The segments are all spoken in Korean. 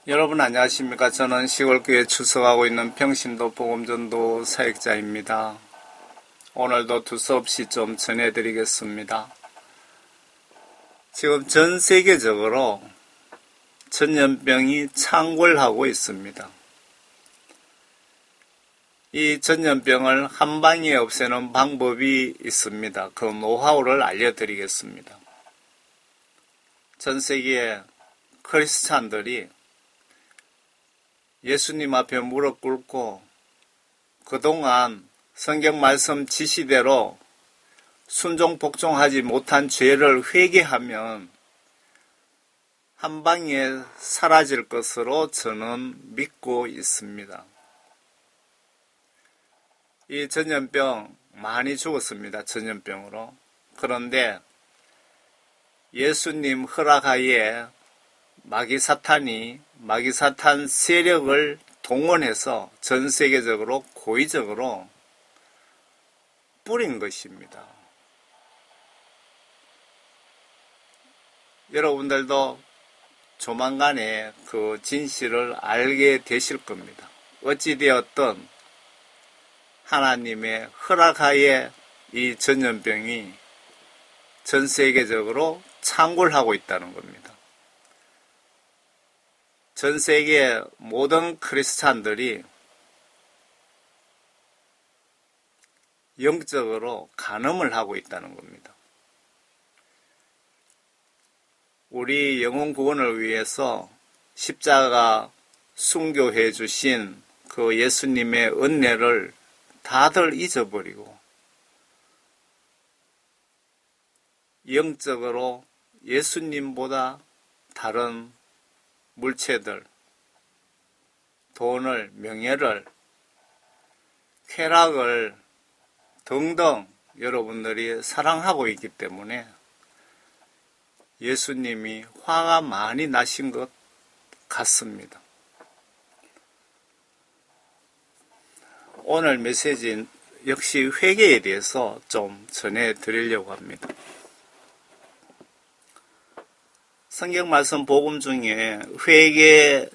여러분 안녕하십니까? 저는 시골교회에 출석하고 있는 평신도 복음전도 사역자입니다. 오늘도 두서없이 좀 전해드리겠습니다. 지금 전 세계적으로 전염병이 창궐하고 있습니다. 이 전염병을 한 방에 없애는 방법이 있습니다. 그 노하우를 알려드리겠습니다. 전 세계의 크리스찬들이 예수님 앞에 무릎 꿇고 그동안 성경 말씀 지시대로 순종 복종하지 못한 죄를 회개하면 한 방에 사라질 것으로 저는 믿고 있습니다. 이 전염병 많이 죽었습니다. 전염병으로. 그런데 예수님 허락하에 마귀사탄 세력을 동원해서 전 세계적으로 고의적으로 뿌린 것입니다. 여러분들도 조만간에 그 진실을 알게 되실 겁니다. 어찌되었든 하나님의 허락하에 이 전염병이 전 세계적으로 창궐하고 있다는 겁니다. 전 세계 모든 크리스찬들이 영적으로 간음을 하고 있다는 겁니다. 우리 영혼 구원을 위해서 십자가 순교해 주신 그 예수님의 은혜를 다들 잊어버리고 영적으로 예수님보다 다른 물체들, 돈을, 명예를, 쾌락을 등등 여러분들이 사랑하고 있기 때문에 예수님이 화가 많이 나신 것 같습니다. 오늘 메시지는 역시 회개에 대해서 좀 전해드리려고 합니다. 성경 말씀 복음 중에 회개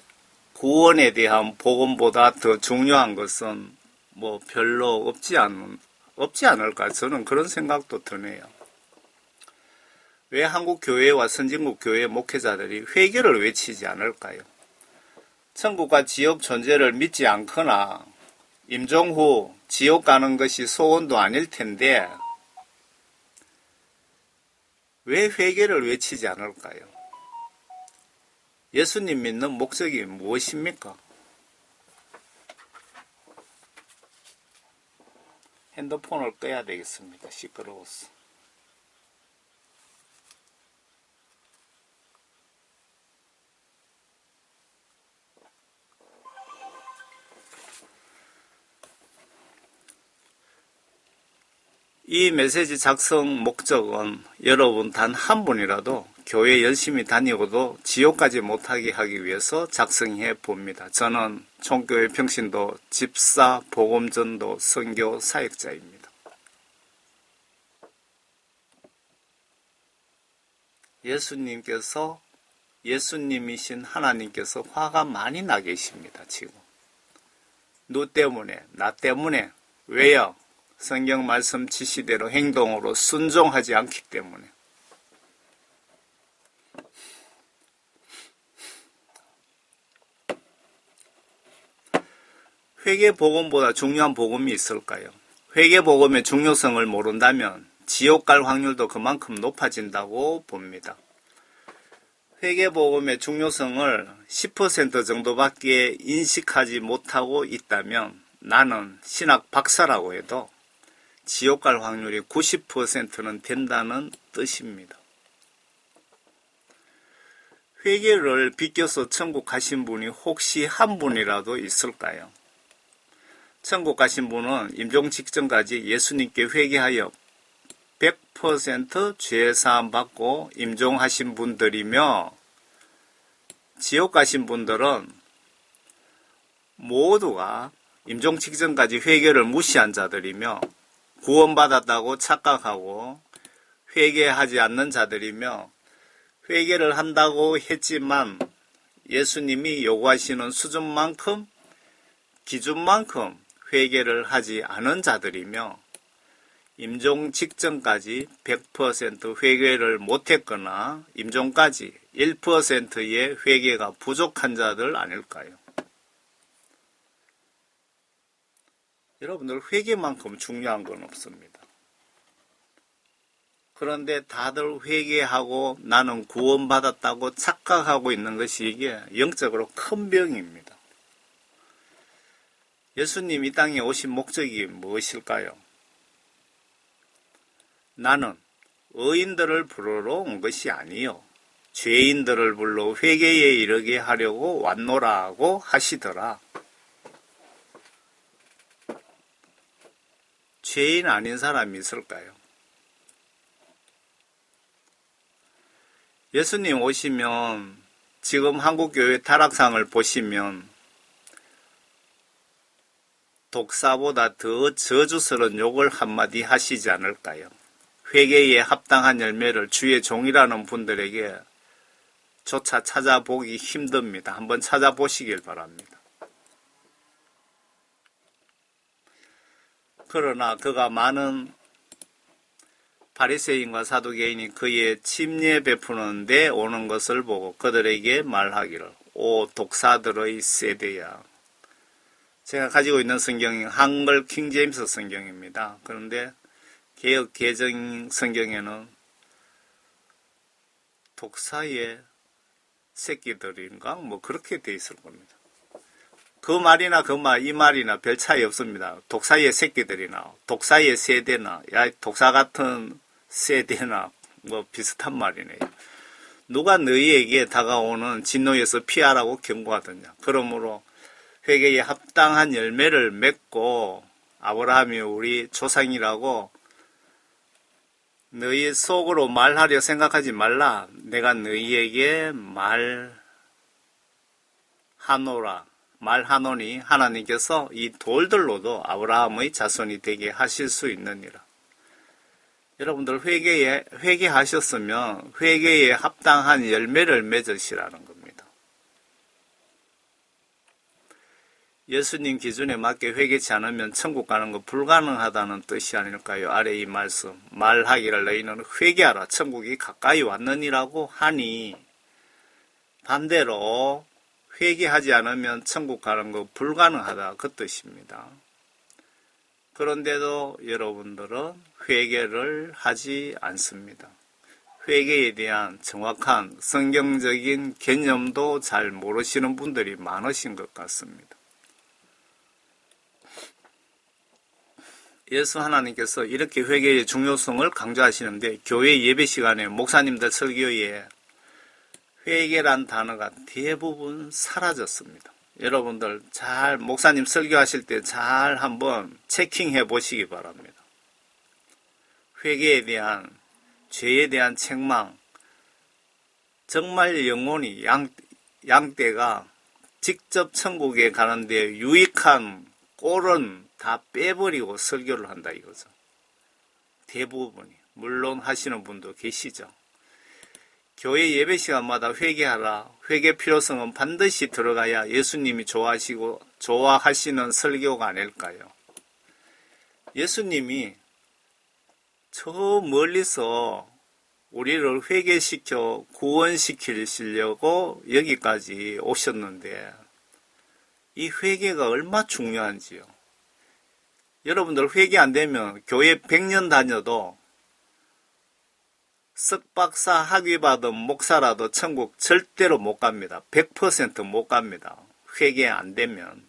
구원에 대한 복음보다 더 중요한 것은 별로 없지 않을까 저는 그런 생각도 드네요. 왜 한국 교회와 선진국 교회 목회자들이 회개를 외치지 않을까요? 천국과 지옥 존재를 믿지 않거나 임종 후 지옥 가는 것이 소원도 아닐 텐데 왜 회개를 외치지 않을까요? 예수님 믿는 목적이 무엇입니까? 핸드폰을 꺼야 되겠습니다. 시끄러워서. 이 메시지 작성 목적은 여러분 단 한 분이라도 교회 열심히 다니고도 지옥까지 못하게 하기 위해서 작성해 봅니다. 저는 총교회 평신도 집사 복음전도 선교 사역자입니다. 예수님이신 하나님께서 화가 많이 나 계십니다. 지금 누 때문에, 나 때문에. 왜요? 성경 말씀 지시대로 행동으로 순종하지 않기 때문에. 회개 복음보다 중요한 복음이 있을까요? 회개 복음의 중요성을 모른다면 지옥 갈 확률도 그만큼 높아진다고 봅니다. 회개 복음의 중요성을 10% 정도밖에 인식하지 못하고 있다면 나는 신학 박사라고 해도 지옥 갈 확률이 90%는 된다는 뜻입니다. 회개를 비껴서 천국 가신 분이 혹시 한 분이라도 있을까요? 천국 가신 분은 임종 직전까지 예수님께 회개하여 100% 죄사함 받고 임종하신 분들이며, 지옥 가신 분들은 모두가 임종 직전까지 회개를 무시한 자들이며 구원받았다고 착각하고 회개하지 않는 자들이며 회개를 한다고 했지만 예수님이 요구하시는 수준만큼, 기준만큼 회개를 하지 않은 자들이며 임종 직전까지 100% 회개를 못했거나 임종까지 1%의 회개가 부족한 자들 아닐까요? 여러분들 회개만큼 중요한 건 없습니다. 그런데 다들 회개하고 나는 구원받았다고 착각하고 있는 것이 이게 영적으로 큰 병입니다. 예수님 이 땅에 오신 목적이 무엇일까요? 나는 의인들을 부르러 온 것이 아니요 죄인들을 불러 회개에 이르게 하려고 왔노라고 하시더라. 죄인 아닌 사람이 있을까요? 예수님 오시면 지금 한국교회 타락상을 보시면 독사보다 더 저주스러운 욕을 한마디 하시지 않을까요? 회개에 합당한 열매를 주의 종이라는 분들에게 조차 찾아보기 힘듭니다. 한번 찾아보시길 바랍니다. 그러나 그가 많은 바리새인과 사두개인이 그의 침례 베푸는 데 오는 것을 보고 그들에게 말하기를 오 독사들의 세대야. 제가 가지고 있는 성경이 한글 킹제임스 성경입니다. 그런데 개역 개정 성경에는 독사의 새끼들인가 뭐 그렇게 돼 있을 겁니다. 그 말이나 이 말이나 별 차이 없습니다. 독사의 새끼들이나 독사의 세대나 야 독사 같은 세대나 뭐 비슷한 말이네요. 누가 너희에게 다가오는 진노에서 피하라고 경고하더냐. 그러므로 회개에 합당한 열매를 맺고 아브라함이 우리 조상이라고 너희 속으로 말하려 생각하지 말라. 내가 너희에게 말하노니 하나님께서 이 돌들로도 아브라함의 자손이 되게 하실 수 있느니라. 여러분들 회개하셨으면 회개에 합당한 열매를 맺으시라는 겁니다. 예수님 기준에 맞게 회개치 않으면 천국 가는 거 불가능하다는 뜻이 아닐까요? 아래 이 말씀 말하기를 너희는 회개하라 천국이 가까이 왔느니라고 하니 반대로 회개하지 않으면 천국 가는 거 불가능하다 그 뜻입니다. 그런데도 여러분들은 회개를 하지 않습니다. 회개에 대한 정확한 성경적인 개념도 잘 모르시는 분들이 많으신 것 같습니다. 예수 하나님께서 이렇게 회개의 중요성을 강조하시는데 교회 예배 시간에 목사님들 설교에 회개란 단어가 대부분 사라졌습니다. 여러분들 잘 목사님 설교하실 때 잘 한번 체킹해 보시기 바랍니다. 회개에 대한 죄에 대한 책망 정말 영혼이 양떼가 직접 천국에 가는데 유익한 꼴은 다 빼버리고 설교를 한다 이거죠. 대부분이 물론 하시는 분도 계시죠. 교회 예배 시간마다 회개하라. 회개 필요성은 반드시 들어가야 예수님이 좋아하시는 설교가 아닐까요? 예수님이 저 멀리서 우리를 회개시켜 구원시키려고 여기까지 오셨는데 이 회개가 얼마나 중요한지요. 여러분들 회개 안 되면 교회 100년 다녀도 석박사 학위 받은 목사라도 천국 절대로 못 갑니다. 100% 못 갑니다. 회개 안 되면.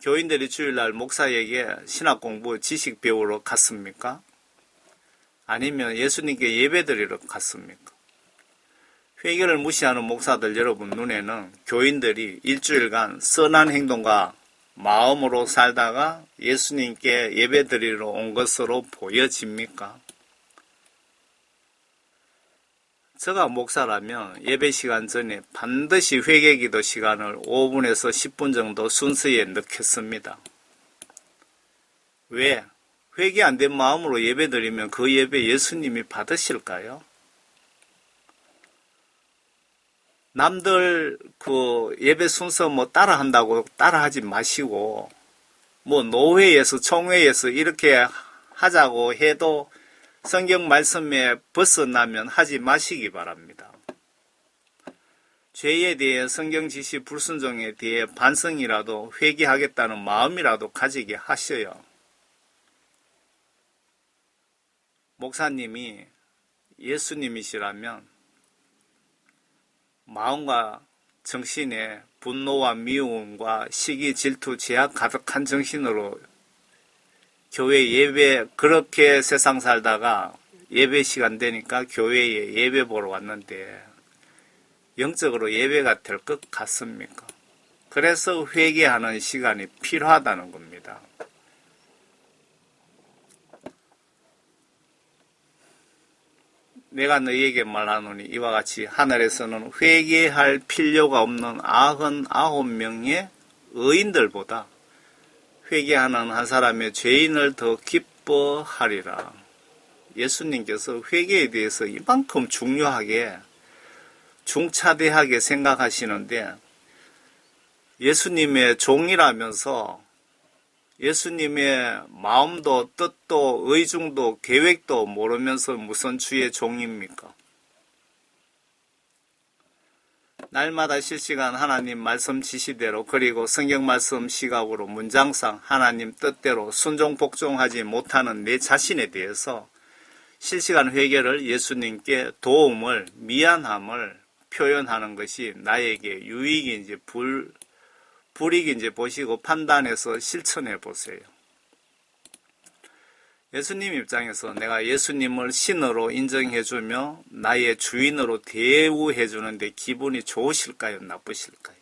교인들이 주일날 목사에게 신학 공부 지식 배우러 갔습니까? 아니면 예수님께 예배드리러 갔습니까? 회개를 무시하는 목사들 여러분 눈에는 교인들이 일주일간 선한 행동과 마음으로 살다가 예수님께 예배드리러 온 것으로 보여집니까? 제가 목사라면 예배 시간 전에 반드시 회개기도 시간을 5분에서 10분 정도 순서에 넣겠습니다. 왜? 회개 안 된 마음으로 예배드리면 그 예배 예수님이 받으실까요? 남들 그 예배 순서 뭐 따라 한다고 따라 하지 마시고, 뭐 노회에서 총회에서 이렇게 하자고 해도 성경 말씀에 벗어나면 하지 마시기 바랍니다. 죄에 대해 성경 지시 불순종에 대해 반성이라도 회개하겠다는 마음이라도 가지게 하셔요. 목사님이 예수님이시라면 마음과 정신에 분노와 미움과 시기, 질투, 제약 가득한 정신으로 교회 예배, 그렇게 세상 살다가 예배 시간 되니까 교회에 예배 보러 왔는데 영적으로 예배가 될 것 같습니까? 그래서 회개하는 시간이 필요하다는 겁니다. 내가 너희에게 말하노니 이와 같이 하늘에서는 회개할 필요가 없는 99명의 의인들보다 회개하는 한 사람의 죄인을 더 기뻐하리라. 예수님께서 회개에 대해서 이만큼 중요하게 중차대하게 생각하시는데 예수님의 종이라면서 예수님의 마음도 뜻도 의중도 계획도 모르면서 무슨 주의 종입니까? 날마다 실시간 하나님 말씀 지시대로 그리고 성경 말씀 시각으로 문장상 하나님 뜻대로 순종 복종하지 못하는 내 자신에 대해서 실시간 회개를 예수님께 도움을 미안함을 표현하는 것이 나에게 유익인지 불이익인지 보시고 판단해서 실천해 보세요. 예수님 입장에서 내가 예수님을 신으로 인정해주며 나의 주인으로 대우해주는데 기분이 좋으실까요? 나쁘실까요?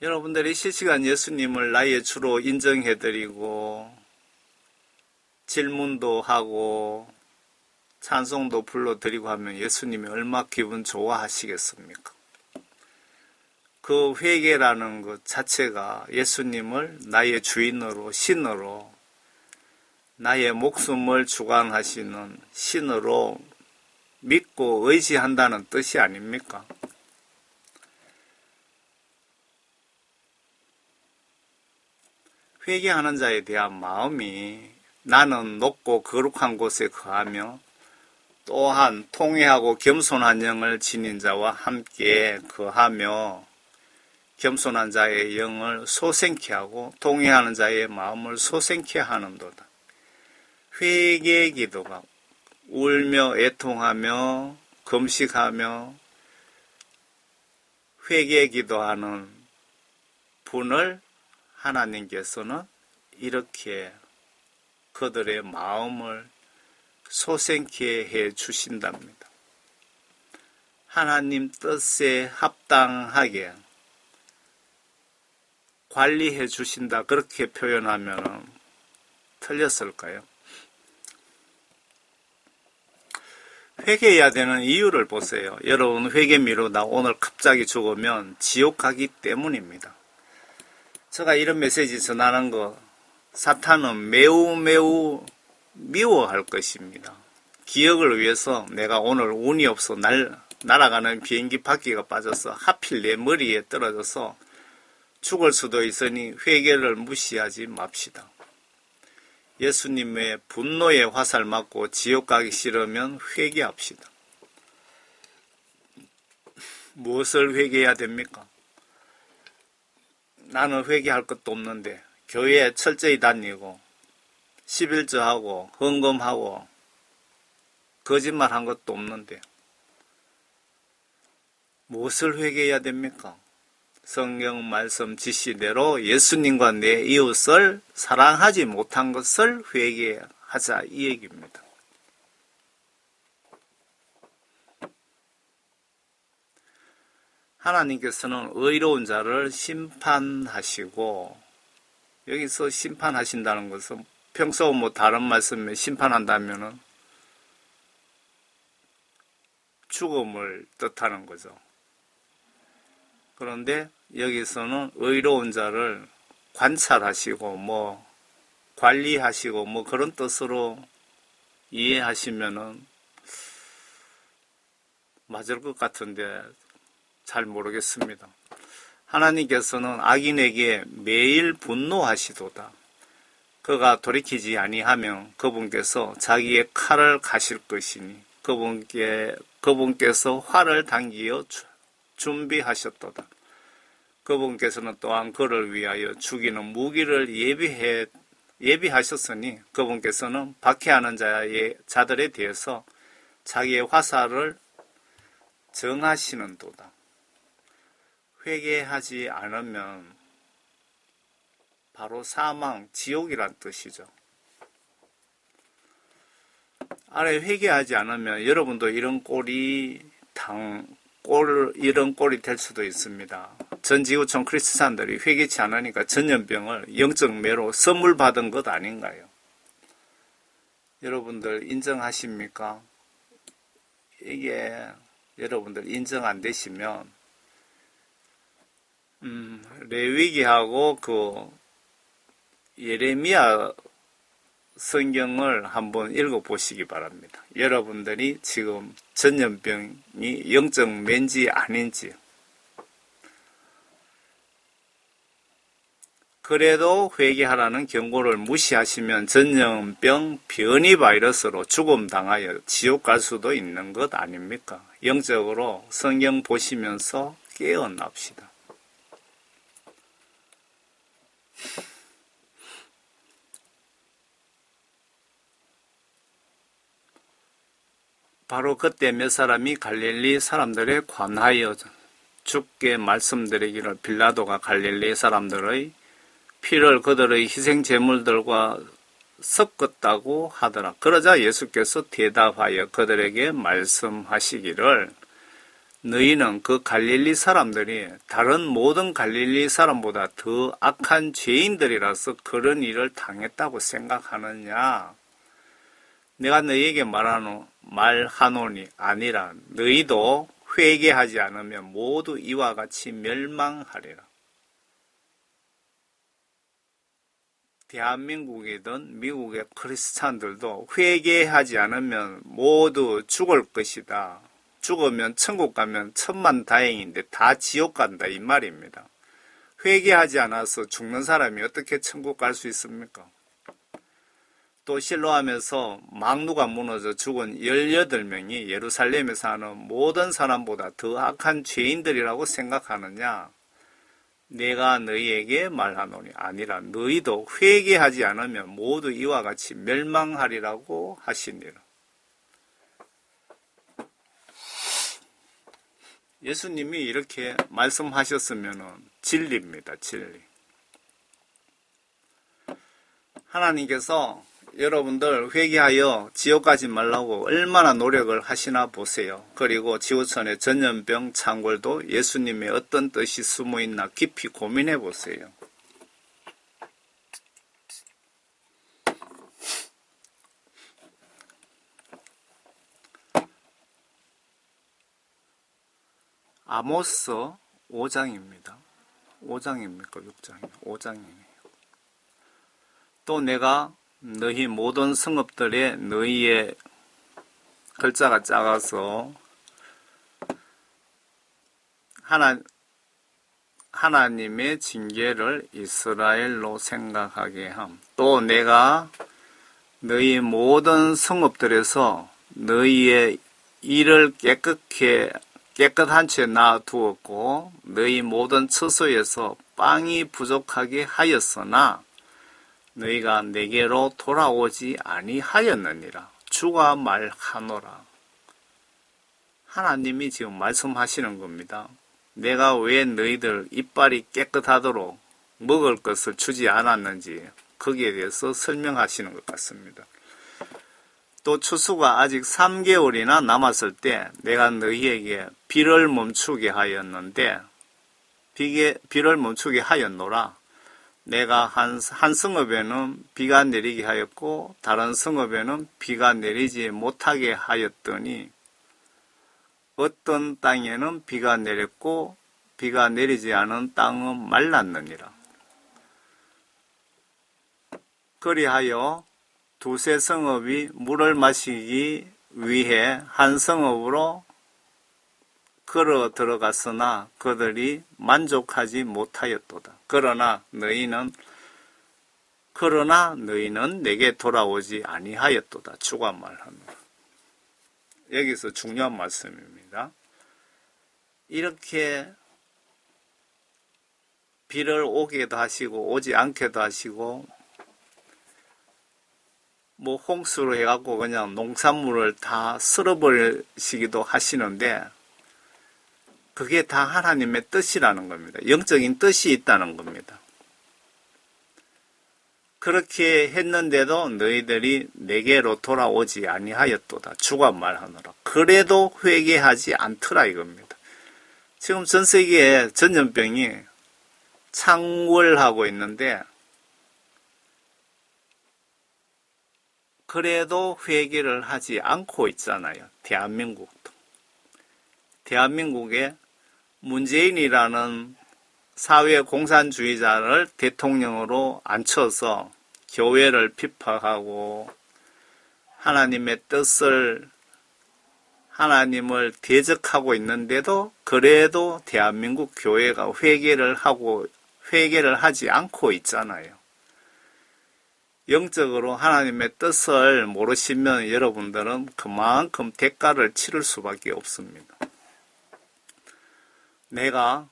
여러분들이 실시간 예수님을 나의 주로 인정해드리고 질문도 하고 찬송도 불러드리고 하면 예수님이 얼마나 기분 좋아하시겠습니까? 그 회개라는 것 자체가 예수님을 나의 주인으로 신으로 나의 목숨을 주관하시는 신으로 믿고 의지한다는 뜻이 아닙니까? 회개하는 자에 대한 마음이 나는 높고 거룩한 곳에 거하며 또한 통회하고 겸손한 영을 지닌 자와 함께 거하며 겸손한 자의 영을 소생케 하고 통회하는 자의 마음을 소생케 하는도다. 회개 기도가 울며 애통하며 금식하며 회개 기도하는 분을 하나님께서는 이렇게 그들의 마음을 소생케 해 주신답니다. 하나님 뜻에 합당하게 관리해 주신다 그렇게 표현하면 틀렸을까요? 회개해야 되는 이유를 보세요. 여러분 회개 미루다 오늘 갑자기 죽으면 지옥 가기 때문입니다. 제가 이런 메시지 전하는 거 사탄은 매우 미워할 것입니다. 기억을 위해서 내가 오늘 운이 없어 날아가는 비행기 바퀴가 빠져서 하필 내 머리에 떨어져서 죽을 수도 있으니 회개를 무시하지 맙시다. 예수님의 분노의 화살 맞고 지옥 가기 싫으면 회개합시다. 무엇을 회개해야 됩니까? 나는 회개할 것도 없는데 교회에 철저히 다니고 11조하고 헌금하고 거짓말한 것도 없는데 무엇을 회개해야 됩니까? 성경 말씀 지시대로 예수님과 내 이웃을 사랑하지 못한 것을 회개하자 이 얘기입니다. 하나님께서는 의로운 자를 심판하시고 여기서 심판하신다는 것은 평소 뭐 다른 말씀에 심판한다면은 죽음을 뜻하는 거죠. 그런데 여기서는 의로운 자를 관찰하시고 뭐 관리하시고 뭐 그런 뜻으로 이해하시면은 맞을 것 같은데 잘 모르겠습니다. 하나님께서는 악인에게 매일 분노하시도다. 그가 돌이키지 아니하면 그분께서 자기의 칼을 가실 것이니 그분께서 활을 당기어 준비하셨도다. 그분께서는 또한 그를 위하여 죽이는 무기를 예비하셨으니 그분께서는 박해하는 자들에 대해서 자기의 화살을 정하시는도다. 회개하지 않으면 바로 사망, 지옥이란 뜻이죠. 아래 회개하지 않으면 여러분도 이런 꼴이 될 수도 있습니다. 전 지구촌 크리스찬들이 회개치 않으니까 전염병을 영적 매로 선물 받은 것 아닌가요? 여러분들 인정하십니까? 이게 여러분들 인정 안 되시면 레위기하고 예레미야 성경을 한번 읽어보시기 바랍니다. 여러분들이 지금 전염병이 영적 매인지 아닌지. 그래도 회개하라는 경고를 무시하시면 전염병 변이 바이러스로 죽음당하여 지옥 갈 수도 있는 것 아닙니까? 영적으로 성경 보시면서 깨어납시다. 바로 그때 몇 사람이 갈릴리 사람들에 관하여 주께 말씀드리기를 빌라도가 갈릴리 사람들의 피를 그들의 희생 제물들과 섞었다고 하더라. 그러자 예수께서 대답하여 그들에게 말씀하시기를 너희는 그 갈릴리 사람들이 다른 모든 갈릴리 사람보다 더 악한 죄인들이라서 그런 일을 당했다고 생각하느냐? 내가 너희에게 말하노니 아니라 너희도 회개하지 않으면 모두 이와 같이 멸망하리라. 대한민국이든 미국의 크리스찬들도 회개하지 않으면 모두 죽을 것이다. 죽으면 천국 가면 천만다행인데 다 지옥 간다 이 말입니다. 회개하지 않아서 죽는 사람이 어떻게 천국 갈 수 있습니까? 또 실로암에서 망루가 무너져 죽은 18명이 예루살렘에 사는 모든 사람보다 더 악한 죄인들이라고 생각하느냐? 내가 너희에게 말하노니 아니라 너희도 회개하지 않으면 모두 이와 같이 멸망하리라고 하시니라. 예수님이 이렇게 말씀하셨으면 진리입니다. 진리. 하나님께서 여러분들 회개하여 지옥 가지 말라고 얼마나 노력을 하시나 보세요. 그리고 지구촌의 전염병 창궐도 예수님의 어떤 뜻이 숨어 있나 깊이 고민해 보세요. 아모스 5장입니다. 5장입니까? 6장이에요. 5장이에요. 또 내가 너희 모든 성읍들에 너희의 글자가 작아서 하나님의 징계를 이스라엘로 생각하게 함. 또 내가 너희 모든 성읍들에서 너희의 일을 깨끗한 채 놔두었고 너희 모든 처소에서 빵이 부족하게 하였으나 너희가 내게로 돌아오지 아니하였느니라. 주가 말하노라. 하나님이 지금 말씀하시는 겁니다. 내가 왜 너희들 이빨이 깨끗하도록 먹을 것을 주지 않았는지 거기에 대해서 설명하시는 것 같습니다. 또 추수가 아직 3개월이나 남았을 때 내가 너희에게 비를 멈추게 하였는데 비를 멈추게 하였노라. 내가 한 성읍에는 비가 내리게 하였고 다른 성읍에는 비가 내리지 못하게 하였더니 어떤 땅에는 비가 내렸고 비가 내리지 않은 땅은 말랐느니라. 그리하여 두세 성읍이 물을 마시기 위해 한 성읍으로 걸어 들어갔으나 그들이 만족하지 못하였도다. 그러나 너희는 내게 돌아오지 아니하였도다. 주가 말합니다. 여기서 중요한 말씀입니다. 이렇게 비를 오게도 하시고 오지 않게도 하시고 뭐 홍수로 해갖고 그냥 농산물을 다 쓸어버리시기도 하시는데 그게 다 하나님의 뜻이라는 겁니다. 영적인 뜻이 있다는 겁니다. 그렇게 했는데도 너희들이 내게로 돌아오지 아니하였도다. 주가 말하노라. 그래도 회개하지 않더라 이겁니다. 지금 전 세계에 전염병이 창궐하고 있는데 그래도 회개를 하지 않고 있잖아요. 대한민국도. 대한민국에 문재인이라는 사회공산주의자를 대통령으로 앉혀서 교회를 핍박하고 하나님을 대적하고 있는데도 그래도 대한민국 교회가 회개를 하지 않고 있잖아요. 영적으로 하나님의 뜻을 모르시면 여러분들은 그만큼 대가를 치를 수밖에 없습니다. 내가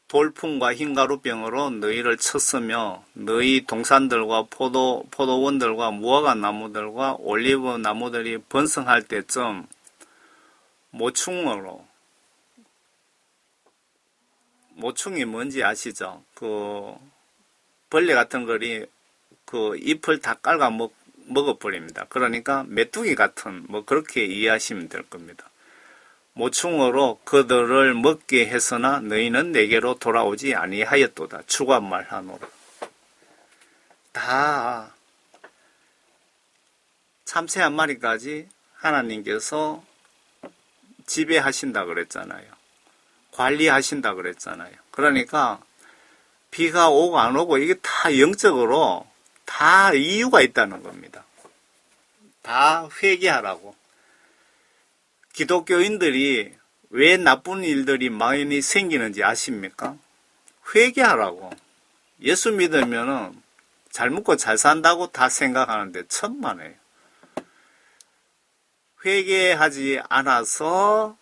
돌풍과 흰가루병으로 너희를 쳤으며 너희 동산들과 포도원들과 무화과 나무들과 올리브 나무들이 번성할 때쯤 모충이 뭔지 아시죠? 그 벌레 같은 거리 그 잎을 다 깔아 먹어버립니다. 그러니까 메뚜기 같은 뭐 그렇게 이해하시면 될 겁니다. 모충으로 그들을 먹게 해서나 너희는 내게로 돌아오지 아니하였도다. 주가 말하노라. 다 참새 한 마리까지 하나님께서 지배하신다 그랬잖아요. 관리하신다 그랬잖아요. 그러니까 비가 오고 안 오고 이게 다 영적으로 다 이유가 있다는 겁니다. 다 회개하라고. 기독교인들이 왜 나쁜 일들이 많이 생기는지 아십니까? 회개하라고. 예수 믿으면은 잘 먹고 잘 산다고 다 생각하는데 천만에요. 회개하지 않아서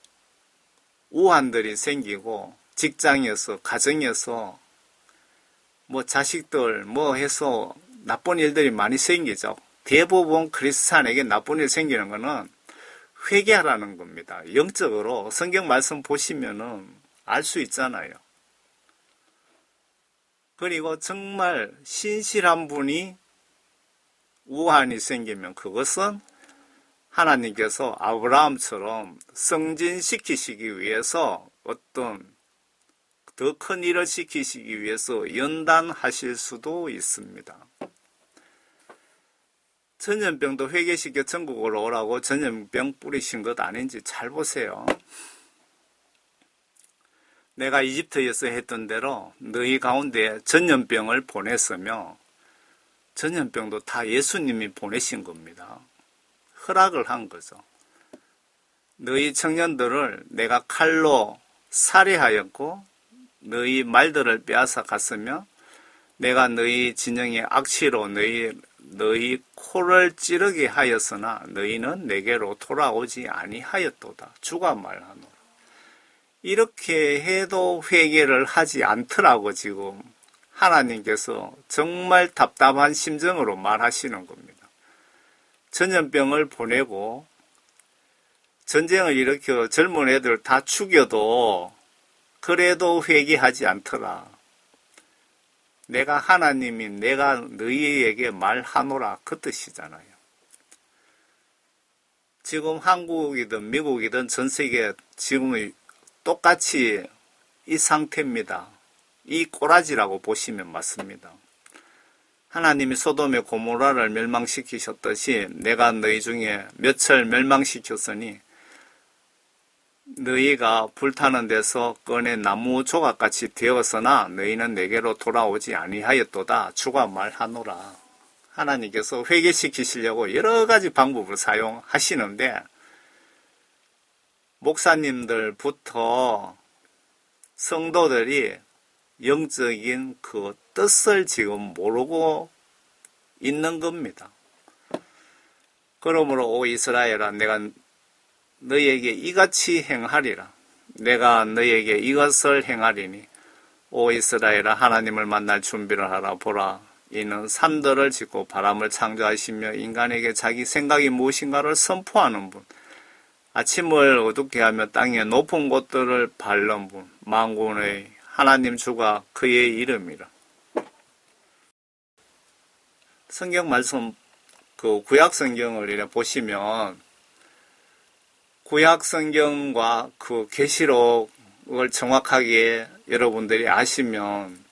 우환들이 생기고 직장에서 가정에서 뭐 자식들 뭐 해서 나쁜 일들이 많이 생기죠. 대부분 크리스찬에게 나쁜 일 생기는 거는 회개하라는 겁니다. 영적으로 성경 말씀 보시면은 알 수 있잖아요. 그리고 정말 신실한 분이 우환이 생기면 그것은 하나님께서 아브라함처럼 승진시키시기 위해서 어떤 더 큰 일을 시키시기 위해서 연단하실 수도 있습니다. 전염병도 회개시켜 천국으로 오라고 전염병 뿌리신 것 아닌지 잘 보세요. 내가 이집트에서 했던 대로 너희 가운데 전염병을 보냈으며 전염병도 다 예수님이 보내신 겁니다. 허락을 한 거죠. 너희 청년들을 내가 칼로 살해하였고 너희 말들을 빼앗아 갔으며 내가 너희 진영의 악취로 너희 코를 찌르게 하였으나 너희는 내게로 돌아오지 아니하였도다. 주가 말하노라. 이렇게 해도 회개를 하지 않더라고 지금 하나님께서 정말 답답한 심정으로 말하시는 겁니다. 전염병을 보내고 전쟁을 일으켜 젊은 애들 다 죽여도 그래도 회개하지 않더라. 내가 하나님이 내가 너희에게 말하노라 그 뜻이잖아요. 지금 한국이든 미국이든 전 세계 지금 똑같이 이 상태입니다. 이 꼬라지라고 보시면 맞습니다. 하나님이 소돔의 고모라를 멸망시키셨듯이 내가 너희 중에 몇을 멸망시켰으니 너희가 불타는 데서 꺼내 나무 조각같이 되었으나 너희는 내게로 돌아오지 아니하였도다. 주가 말하노라. 하나님께서 회개시키시려고 여러 가지 방법을 사용하시는데 목사님들부터 성도들이 영적인 그 뜻을 지금 모르고 있는 겁니다. 그러므로 오 이스라엘아, 내가 너희에게 이같이 행하리라. 내가 너희에게 이것을 행하리니 오 이스라엘아, 하나님을 만날 준비를 하라. 보라, 이는 산들을 짓고 바람을 창조하시며 인간에게 자기 생각이 무엇인가를 선포하는 분, 아침을 어둡게 하며 땅의 높은 곳들을 밟는 분, 만군의 하나님 주가 그의 이름이라. 성경 말씀, 그 구약 성경을 이렇게 보시면 구약 성경과 그 계시록을 정확하게 여러분들이 아시면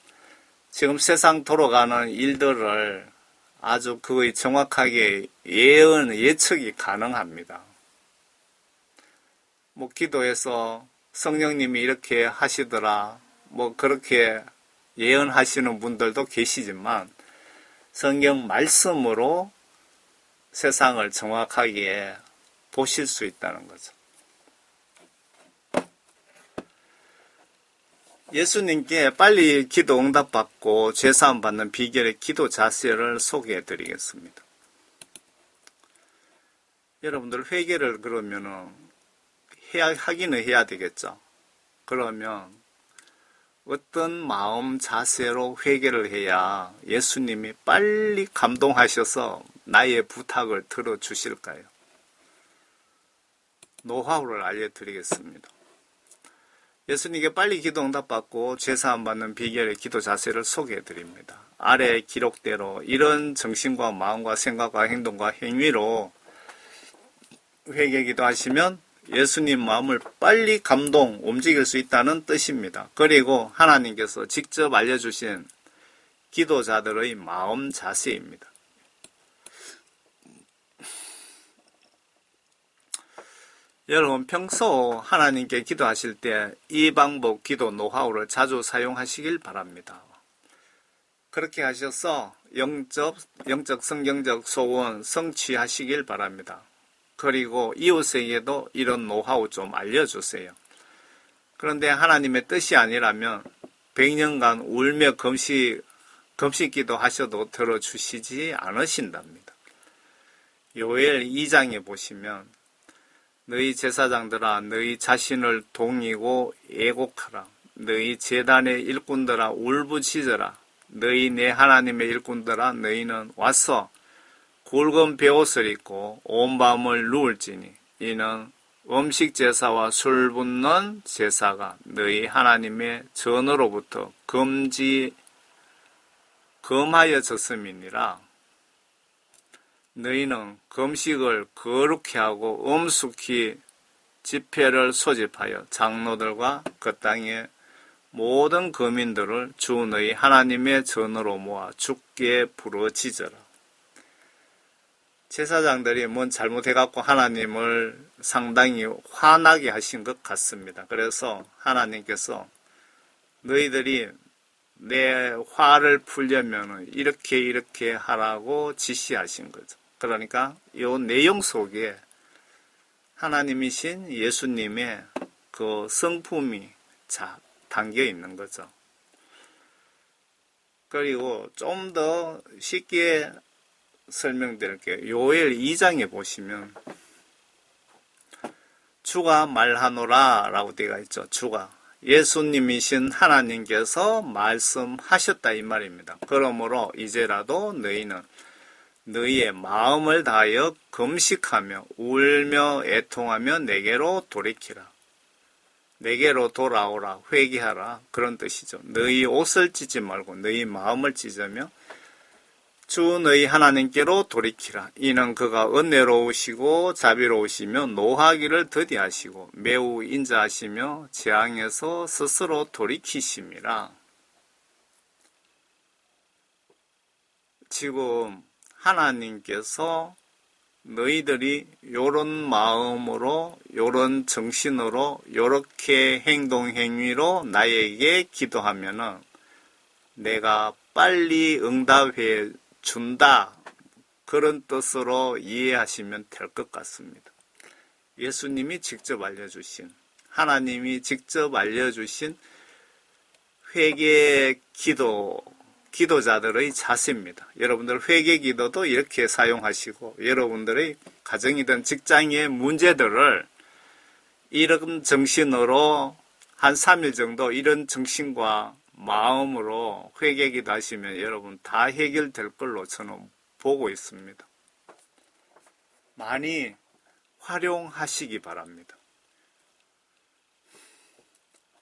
지금 세상 돌아가는 일들을 아주 거의 정확하게 예측이 가능합니다. 뭐 기도해서 성령님이 이렇게 하시더라, 뭐 그렇게 예언하시는 분들도 계시지만 성경 말씀으로 세상을 정확하게 보실 수 있다는 거죠. 예수님께 빨리 기도 응답받고 죄사함 받는 비결의 기도 자세를 소개해 드리겠습니다. 여러분들 회개를 그러면은 하기는 해야 되겠죠. 그러면 어떤 마음 자세로 회개를 해야 예수님이 빨리 감동하셔서 나의 부탁을 들어주실까요? 노하우를 알려드리겠습니다. 예수님께 빨리 기도 응답받고 죄사함 받는 비결의 기도 자세를 소개해드립니다. 아래 기록대로 이런 정신과 마음과 생각과 행동과 행위로 회개 기도하시면 예수님 마음을 빨리 감동, 움직일 수 있다는 뜻입니다. 그리고 하나님께서 직접 알려주신 기도자들의 마음 자세입니다. 여러분 평소 하나님께 기도하실 때 이 방법 기도 노하우를 자주 사용하시길 바랍니다. 그렇게 하셔서 영적 성경적 소원 성취하시길 바랍니다. 그리고 이웃에게도 이런 노하우 좀 알려주세요. 그런데 하나님의 뜻이 아니라면 100년간 울며 금식 기도 하셔도 들어주시지 않으신답니다. 요엘 2장에 보시면 너희 제사장들아 너희 자신을 동이고 애곡하라. 너희 제단의 일꾼들아 울부짖어라. 너희 내 하나님의 일꾼들아 너희는 와서 굵은 베옷을 입고 온 밤을 누울지니 이는 음식 제사와 술 붓는 제사가 너희 하나님의 전으로부터 금하여졌음이니라. 너희는 금식을 거룩히 하고 엄숙히 집회를 소집하여 장로들과 그 땅의 모든 거민들을 주 너희 하나님의 전으로 모아 주께 부르짖어라. 제사장들이 뭔 잘못해갖고 하나님을 상당히 화나게 하신 것 같습니다. 그래서 하나님께서 너희들이 내 화를 풀려면 이렇게 하라고 지시하신 거죠. 그러니까 이 내용 속에 하나님이신 예수님의 그 성품이 담겨 있는 거죠. 그리고 좀 더 쉽게 설명드릴게요. 요엘 2장에 보시면 주가 말하노라 라고 되어 있죠. 주가. 예수님이신 하나님께서 말씀하셨다 이 말입니다. 그러므로 이제라도 너희는 너희의 마음을 다하여 금식하며 울며 애통하며 내게로 돌이키라. 내게로 돌아오라. 회개하라. 그런 뜻이죠. 너희 옷을 찢지 말고 너희 마음을 찢으며 주 너희 하나님께로 돌이키라. 이는 그가 은혜로우시고 자비로우시며 노하기를 더디하시고 매우 인자하시며 재앙에서 스스로 돌이키심이라. 지금 하나님께서 너희들이 요런 마음으로 요런 정신으로 요렇게 행동 행위로 나에게 기도하면은 내가 빨리 응답해 준다. 그런 뜻으로 이해하시면 될 것 같습니다. 예수님이 직접 알려주신, 하나님이 직접 알려주신 회개 기도자들의 자세입니다. 여러분들 회개 기도도 이렇게 사용하시고, 여러분들의 가정이든 직장의 문제들을 이런 정신으로 한 3일 정도 이런 정신과 마음으로 회개 기도하시면 여러분 다 해결될 걸로 저는 보고 있습니다. 많이 활용하시기 바랍니다.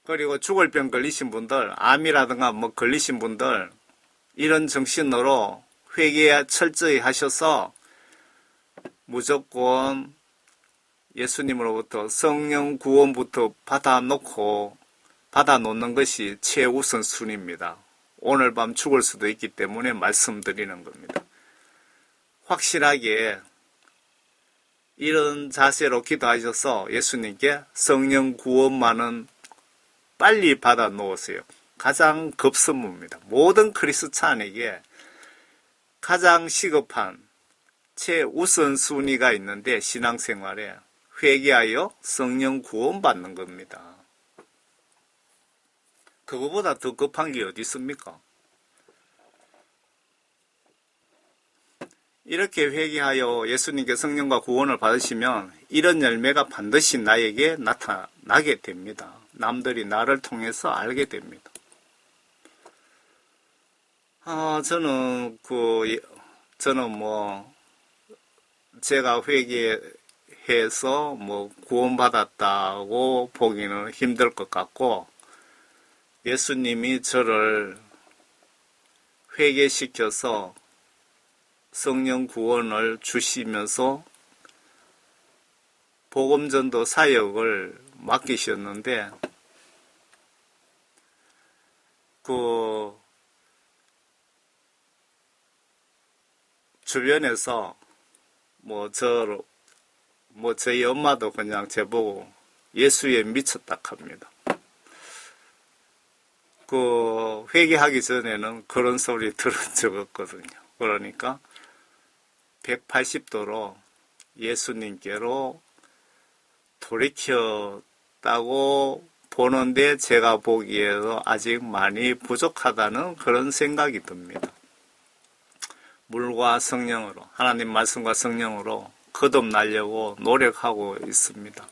그리고 죽을 병 걸리신 분들, 암이라든가 뭐 걸리신 분들, 이런 정신으로 회개 철저히 하셔서 무조건 예수님으로부터 성령 구원부터 받아놓는 것이 최우선순위입니다. 오늘 밤 죽을 수도 있기 때문에 말씀드리는 겁니다. 확실하게 이런 자세로 기도하셔서 예수님께 성령 구원만은 빨리 받아 놓으세요. 가장 급선무입니다. 모든 크리스찬에게 가장 시급한 최우선순위가 있는데 신앙생활에 회개하여 성령 구원 받는 겁니다. 그거보다 더 급한 게 어디 있습니까? 이렇게 회개하여 예수님께 성령과 구원을 받으시면 이런 열매가 반드시 나에게 나타나게 됩니다. 남들이 나를 통해서 알게 됩니다. 저는 제가 회개해서 구원받았다고 보기는 힘들 것 같고, 예수님이 저를 회개시켜서 성령 구원을 주시면서 복음전도 사역을 맡기셨는데, 주변에서 저희 엄마도 그냥 제보고 예수에 미쳤다 합니다. 회개하기 전에는 그런 소리 들은 적 없거든요. 그러니까 180도로 예수님께로 돌이켰다고 보는데 제가 보기에도 아직 많이 부족하다는 그런 생각이 듭니다. 물과 성령으로, 하나님 말씀과 성령으로 거듭나려고 노력하고 있습니다.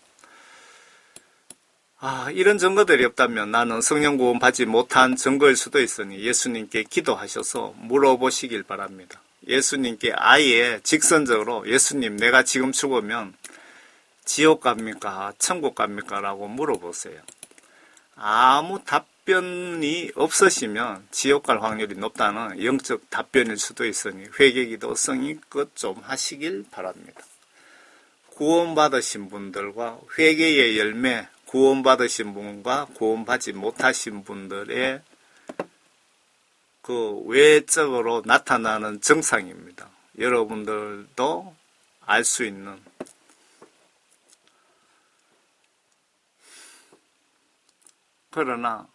이런 증거들이 없다면 나는 성령 구원 받지 못한 증거일 수도 있으니 예수님께 기도하셔서 물어보시길 바랍니다. 예수님께 아예 직선적으로 예수님 내가 지금 죽으면 지옥 갑니까? 천국 갑니까? 라고 물어보세요. 아무 답변이 없으시면 지옥 갈 확률이 높다는 영적 답변일 수도 있으니 회개기도 성의껏 좀 하시길 바랍니다. 구원받으신 분들과 회개의 열매, 구원받으신 분과 구원받지 못하신 분들의 외적으로 나타나는 증상입니다. 여러분들도 알 수 있는. 그러나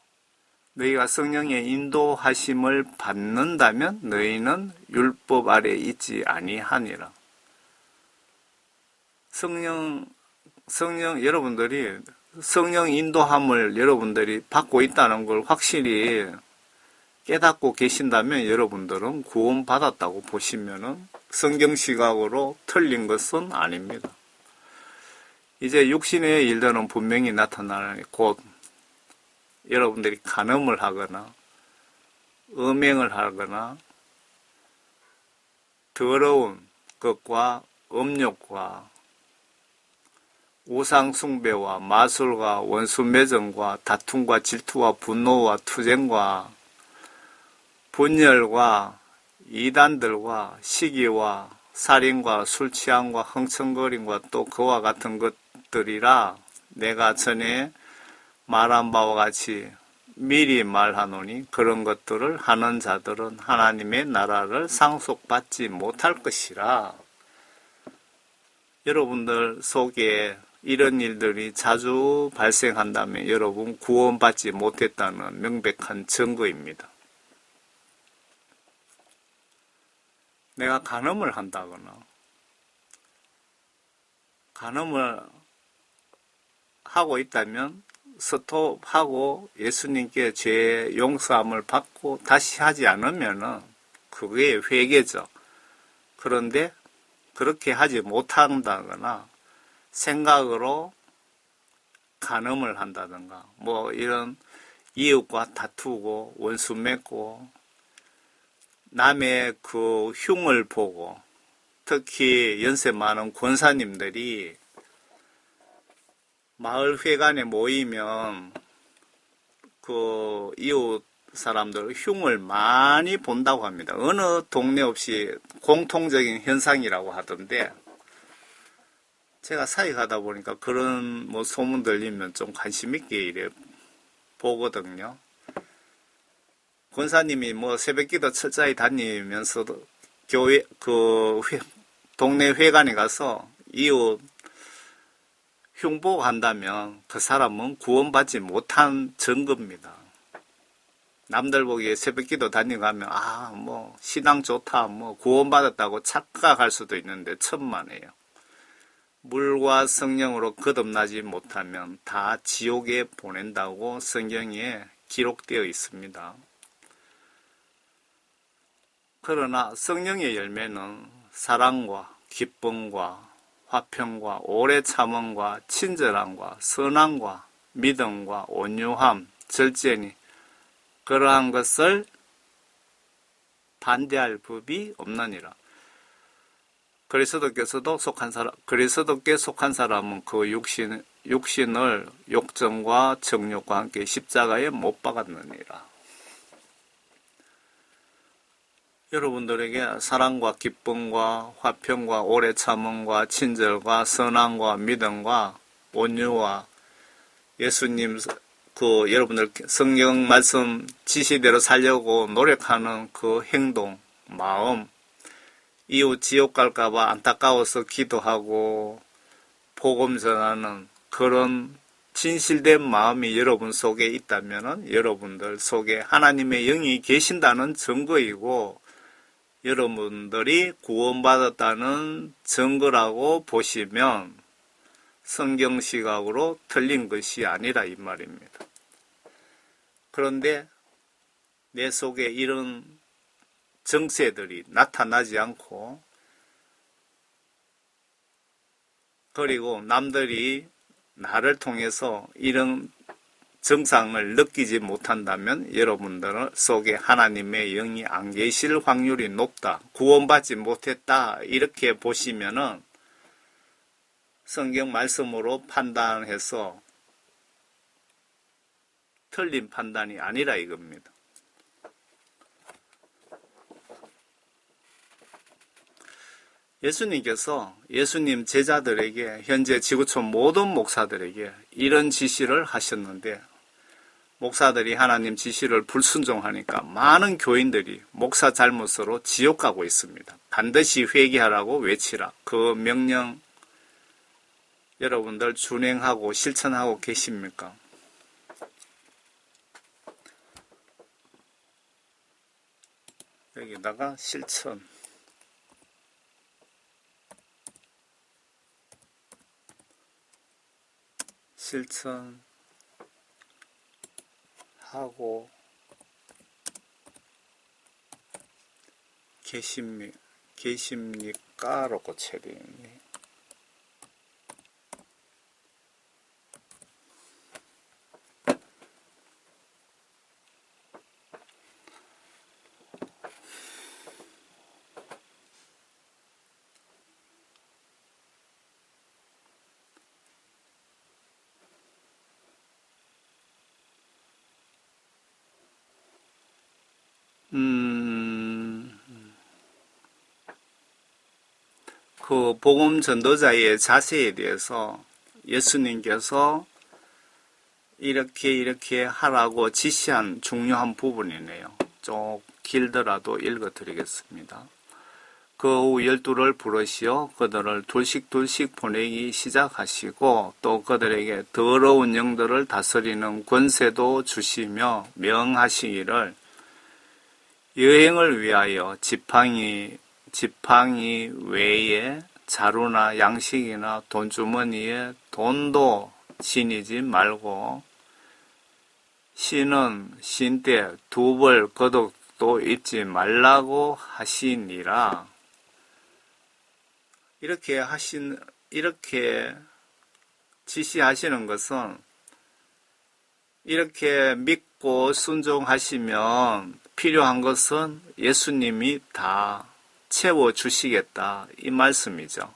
너희가 성령의 인도하심을 받는다면 너희는 율법 아래 있지 아니하니라. 여러분들이 성령 인도함을 여러분들이 받고 있다는 걸 확실히 깨닫고 계신다면 여러분들은 구원받았다고 보시면은 성경 시각으로 틀린 것은 아닙니다. 이제 육신의 일들은 분명히 나타나니 곧 여러분들이 간음을 하거나 음행을 하거나 더러운 것과 음욕과 우상숭배와 마술과 원수매정과 다툼과 질투와 분노와 투쟁과 분열과 이단들과 시기와 살인과 술취함과 흥청거림과 또 그와 같은 것들이라 내가 전에 말한 바와 같이 미리 말하노니 그런 것들을 하는 자들은 하나님의 나라를 상속받지 못할 것이라. 여러분들 속에 이런 일들이 자주 발생한다면 여러분 구원받지 못했다는 명백한 증거입니다. 내가 간음을 한다거나 간음을 하고 있다면 스톱하고 예수님께 죄 용서함을 받고 다시 하지 않으면은 그게 회개죠. 그런데 그렇게 하지 못한다거나 생각으로 간음을 한다든가 뭐 이런 이웃과 다투고 원수 맺고 남의 그 흉을 보고 특히 연세 많은 권사님들이 마을 회관에 모이면 그 이웃 사람들 흉을 많이 본다고 합니다. 어느 동네 없이 공통적인 현상이라고 하던데 제가 사역하다 보니까 그런 뭐 소문 들리면 좀 관심 있게 이래 보거든요. 권사님이 뭐 새벽기도 철저히 다니면서도 교회 동네 회관에 가서 이웃 흉보한다면 그 사람은 구원받지 못한 증거입니다. 남들 보기에 새벽기도 다니고 하면 뭐 신앙 좋다 뭐 구원받았다고 착각할 수도 있는데 천만에요. 물과 성령으로 거듭나지 못하면 다 지옥에 보낸다고 성경에 기록되어 있습니다. 그러나 성령의 열매는 사랑과 기쁨과 화평과 오래 참음과 친절함과 선함과 믿음과 온유함, 절제니 그러한 것을 반대할 법이 없느니라. 그리스도께서도 그리스도께 속한 사람은 그 육신을 욕정과 정욕과 함께 십자가에 못 박았느니라. 여러분들에게 사랑과 기쁨과 화평과 오래 참음과 친절과 선함과 믿음과 온유와 예수님 여러분들 성경 말씀 지시대로 살려고 노력하는 그 행동, 마음, 이웃 지옥 갈까봐 안타까워서 기도하고 복음 전하는 그런 진실된 마음이 여러분 속에 있다면 여러분들 속에 하나님의 영이 계신다는 증거이고 여러분들이 구원받았다는 증거라고 보시면 성경 시각으로 틀린 것이 아니라 이 말입니다. 그런데 내 속에 이런 정세들이 나타나지 않고 그리고 남들이 나를 통해서 이런 정상을 느끼지 못한다면 여러분들 속에 하나님의 영이 안 계실 확률이 높다. 구원받지 못했다. 이렇게 보시면은 성경 말씀으로 판단해서 틀린 판단이 아니라 이겁니다. 예수님께서 예수님 제자들에게 현재 지구촌 모든 목사들에게 이런 지시를 하셨는데 목사들이 하나님 지시를 불순종하니까 많은 교인들이 목사 잘못으로 지옥 가고 있습니다. 반드시 회개하라고 외치라. 그 명령 여러분들 준행하고 실천하고 계십니까? 여기다가 실천. 실천하고 계십니까로 고쳐야 되겠네. 그 복음 전도자의 자세에 대해서 예수님께서 이렇게 하라고 지시한 중요한 부분이네요. 좀 길더라도 읽어드리겠습니다. 그 후 12를 부르시어 그들을 둘씩 보내기 시작하시고 또 그들에게 더러운 영들을 다스리는 권세도 주시며 명하시기를 여행을 위하여 지팡이 외에 자루나 양식이나 돈주머니에 돈도 신이지 말고 신은 신 때 두 벌 겉옷도 입지 말라고 하시니라. 이렇게 지시하시는 것은 이렇게 믿고 순종하시면 필요한 것은 예수님이 다 채워주시겠다 이 말씀이죠.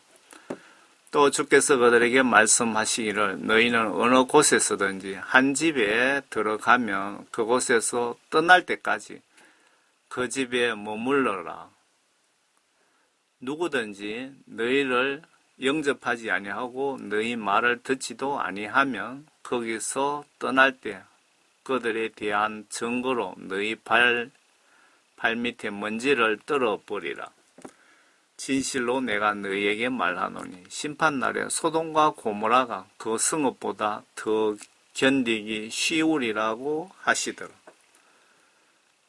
또 주께서 그들에게 말씀하시기를 너희는 어느 곳에서든지 한 집에 들어가면 그곳에서 떠날 때까지 그 집에 머물러라. 누구든지 너희를 영접하지 아니하고 너희 말을 듣지도 아니하면 거기서 떠날 때 그들에 대한 증거로 너희 발밑에 먼지를 떨어버리라. 진실로 내가 너희에게 말하노니 심판날에 소돔과 고모라가 그 성읍보다 더 견디기 쉬우리라고 하시더라.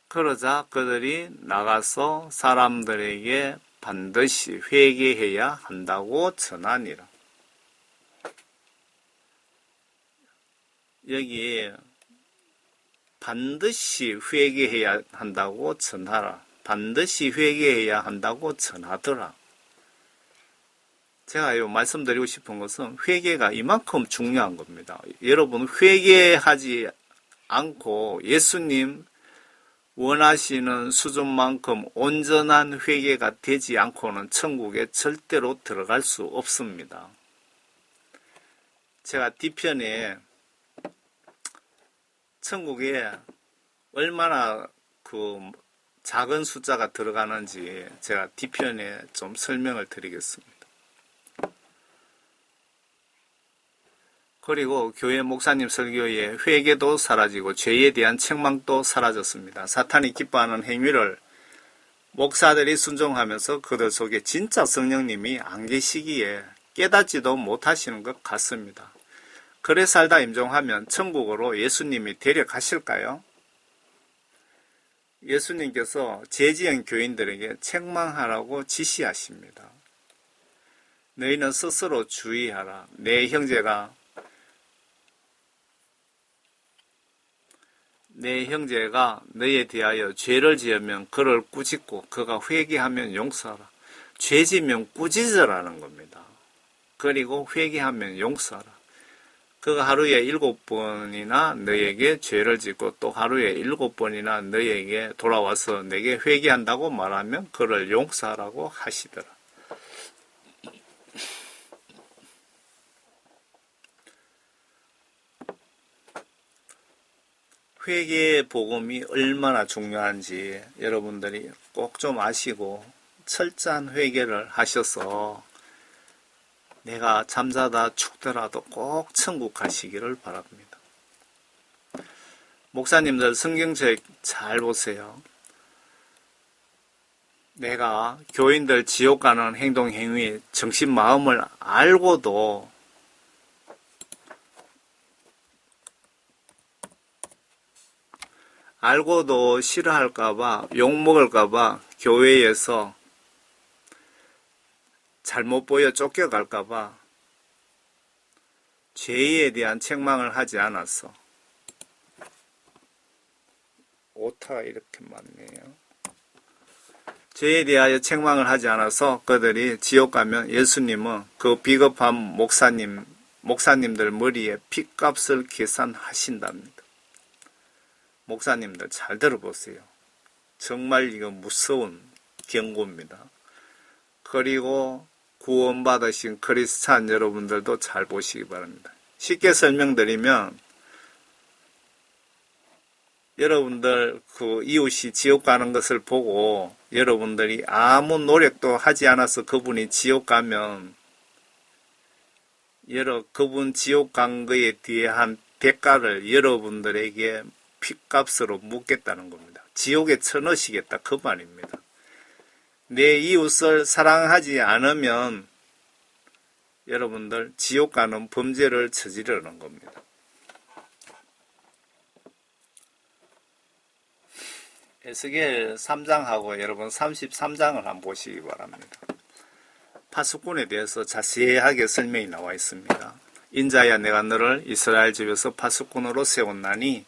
그러자 그들이 나가서 사람들에게 반드시 회개해야 한다고 전하니라. 여기 반드시 회개해야 한다고 전하라. 반드시 회개해야 한다고 전하더라. 제가 말씀드리고 싶은 것은 회개가 이만큼 중요한 겁니다. 여러분 회개하지 않고 예수님 원하시는 수준만큼 온전한 회개가 되지 않고는 천국에 절대로 들어갈 수 없습니다. 제가 뒤편에 천국에 얼마나 작은 숫자가 들어가는지 제가 뒤편에 좀 설명을 드리겠습니다. 그리고 교회 목사님 설교에 회개도 사라지고 죄에 대한 책망도 사라졌습니다. 사탄이 기뻐하는 행위를 목사들이 순종하면서 그들 속에 진짜 성령님이 안 계시기에 깨닫지도 못하시는 것 같습니다. 그래 살다 임종하면 천국으로 예수님이 데려가실까요? 예수님께서 죄지은 교인들에게 책망하라고 지시하십니다. 너희는 스스로 주의하라. 내 형제가 너희에 대하여 죄를 지으면 그를 꾸짖고 그가 회개하면 용서하라. 죄 지면 꾸짖으라는 겁니다. 그리고 회개하면 용서하라. 그가 하루에 7번이나 너에게 죄를 짓고 또 하루에 7번이나 너에게 돌아와서 내게 회개한다고 말하면 그를 용서하라고 하시더라. 회개의 복음이 얼마나 중요한지 여러분들이 꼭 좀 아시고 철저한 회개를 하셔서 내가 잠자다 죽더라도 꼭 천국 가시기를 바랍니다. 목사님들 성경책 잘 보세요. 내가 교인들 지옥 가는 행동, 행위, 정신, 마음을 알고도 싫어할까봐, 욕먹을까봐 교회에서 잘못 보여 쫓겨갈까봐 죄에 대한 책망을 하지 않았어. 오타가 이렇게 많네요. 죄에 대하여 책망을 하지 않아서 그들이 지옥 가면 예수님은 그 비겁한 목사님들 머리에 핏값을 계산하신답니다. 목사님들 잘 들어보세요. 정말 이거 무서운 경고입니다. 그리고 구원받으신 크리스찬 여러분들도 잘 보시기 바랍니다. 쉽게 설명드리면 여러분들 이웃이 지옥 가는 것을 보고 여러분들이 아무 노력도 하지 않아서 그분이 지옥 가면 그분 지옥 간 거에 대한 대가를 여러분들에게 핏값으로 묻겠다는 겁니다. 지옥에 쳐넣으시겠다 그 말입니다. 내 이웃을 사랑하지 않으면 여러분들 지옥 가는 범죄를 저지르는 겁니다. 에스겔 3장하고 여러분 33장을 한번 보시기 바랍니다. 파수꾼에 대해서 자세하게 설명이 나와 있습니다. 인자야 내가 너를 이스라엘 집에서 파수꾼으로 세웠나니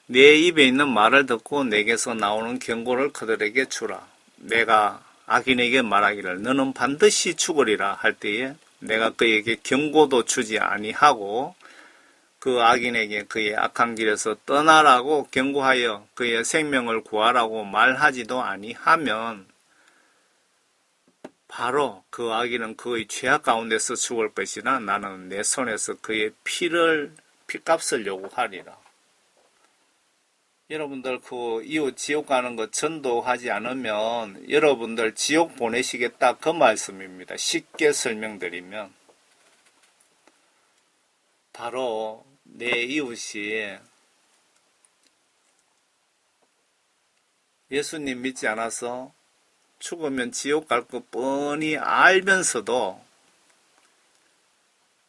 내 입에 있는 말을 듣고 내게서 나오는 경고를 그들에게 주라. 내가 악인에게 말하기를 너는 반드시 죽으리라 할 때에 내가 그에게 경고도 주지 아니하고 그 악인에게 그의 악한 길에서 떠나라고 경고하여 그의 생명을 구하라고 말하지도 아니하면 바로 그 악인은 그의 죄악 가운데서 죽을 것이나 나는 내 손에서 그의 피값을 요구하리라. 여러분들 그 이웃 지옥 가는 거 전도하지 않으면 여러분들 지옥 보내시겠다 그 말씀입니다. 쉽게 설명드리면 바로 내 이웃이 예수님 믿지 않아서 죽으면 지옥 갈 거 뻔히 알면서도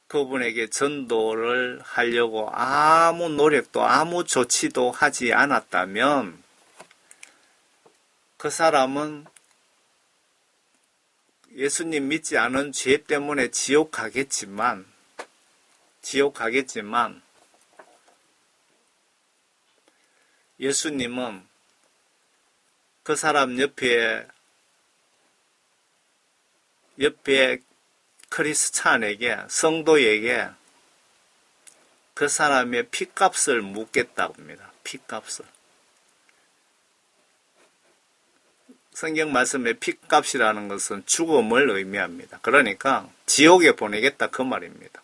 그분에게 전도를 하려고 아무 노력도 아무 조치도 하지 않았다면 그 사람은 예수님 믿지 않은 죄 때문에 지옥 가겠지만 예수님은 그 사람 옆에 크리스찬에게 성도에게 그 사람의 피값을 묻겠다고 합니다. 피값을. 성경 말씀의 피값이라는 것은 죽음을 의미합니다. 그러니까 지옥에 보내겠다 그 말입니다.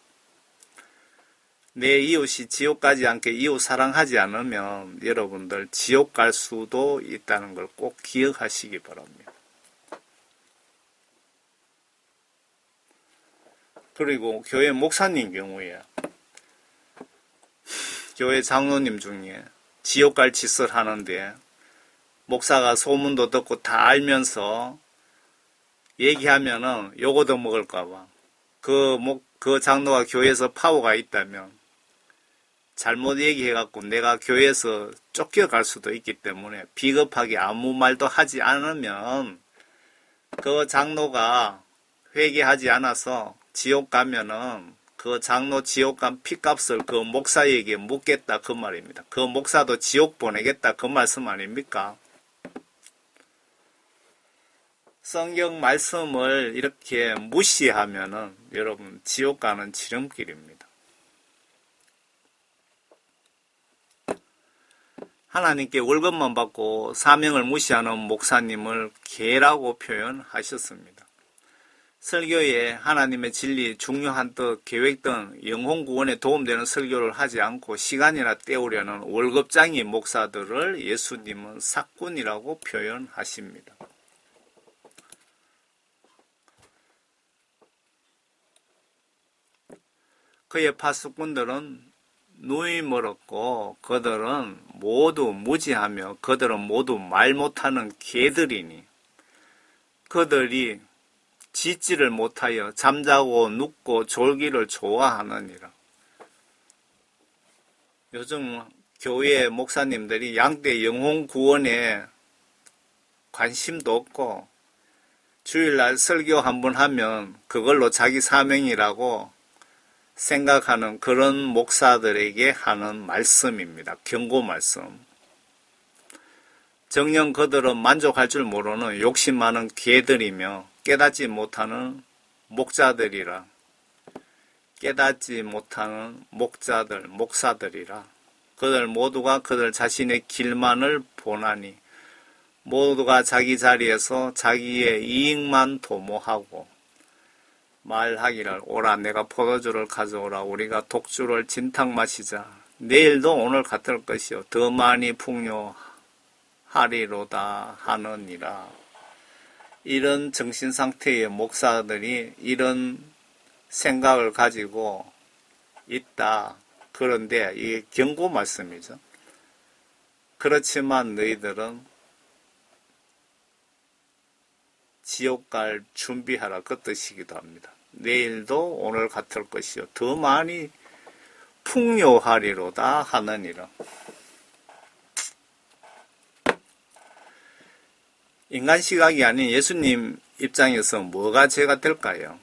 내 이웃이 지옥 가지 않게 이웃 사랑하지 않으면 여러분들 지옥 갈 수도 있다는 걸 꼭 기억하시기 바랍니다. 그리고 교회 목사님 경우에 교회 장로님 중에 지옥 갈 짓을 하는데 목사가 소문도 듣고 다 알면서 얘기하면은 요거도 먹을까봐 그 장로가 교회에서 파워가 있다면 잘못 얘기해갖고 내가 교회에서 쫓겨갈 수도 있기 때문에 비겁하게 아무 말도 하지 않으면 그 장로가 회개하지 않아서 지옥 가면은 그 장로 지옥 간 피값을 그 목사에게 묻겠다 그 말입니다. 그 목사도 지옥 보내겠다 그 말씀 아닙니까? 성경 말씀을 이렇게 무시하면은 여러분 지옥 가는 지름길입니다. 하나님께 월급만 받고 사명을 무시하는 목사님을 개라고 표현하셨습니다. 설교에 하나님의 진리, 중요한 뜻, 계획 등 영혼 구원에 도움되는 설교를 하지 않고 시간이나 때우려는 월급장이 목사들을 예수님은 사꾼이라고 표현하십니다. 그의 파수꾼들은 눈이 멀었고 그들은 모두 무지하며 그들은 모두 말 못하는 개들이니 그들이 짓지를 못하여 잠자고 눕고 졸기를 좋아하느니라. 요즘 교회 목사님들이 양떼 영혼 구원에 관심도 없고 주일날 설교 한번 하면 그걸로 자기 사명이라고 생각하는 그런 목사들에게 하는 말씀입니다. 경고 말씀. 정녕 그들은 만족할 줄 모르는 욕심 많은 개들이며 깨닫지 못하는 목자들이라. 깨닫지 못하는 목사들이라. 그들 모두가 그들 자신의 길만을 보나니 모두가 자기 자리에서 자기의 이익만 도모하고 말하기를 오라 내가 포도주를 가져오라 우리가 독주를 진탕 마시자 내일도 오늘 같을 것이요 더 많이 풍요하리로다 하느니라. 이런 정신상태의 목사들이 이런 생각을 가지고 있다. 그런데 이게 경고 말씀이죠. 그렇지만 너희들은 지옥 갈 준비하라 그 뜻이기도 합니다. 내일도 오늘 같을 것이요 더 많이 풍요하리로다 하느니라. 인간 시각이 아닌 예수님 입장에서 뭐가 죄가 될까요?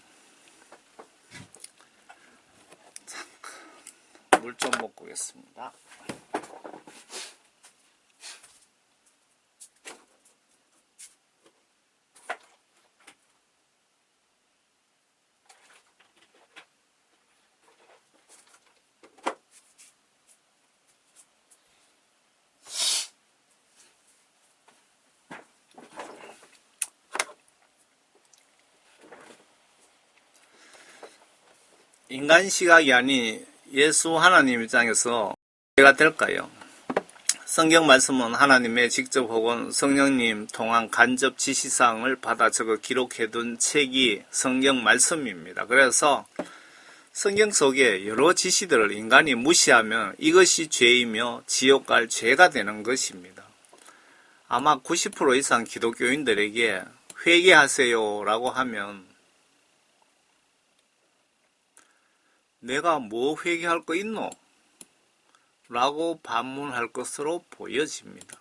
물 좀 먹고 오겠습니다. 인간 시각이 아닌 예수 하나님 입장에서 뭐가 될까요? 성경 말씀은 하나님의 직접 혹은 성령님 통한 간접 지시사항을 받아 적어 기록해둔 책이 성경 말씀입니다. 그래서 성경 속에 여러 지시들을 인간이 무시하면 이것이 죄이며 지옥 갈 죄가 되는 것입니다. 아마 90% 이상 기독교인들에게 회개하세요 라고 하면 내가 뭐 회개할 거 있노? 라고 반문할 것으로 보여집니다.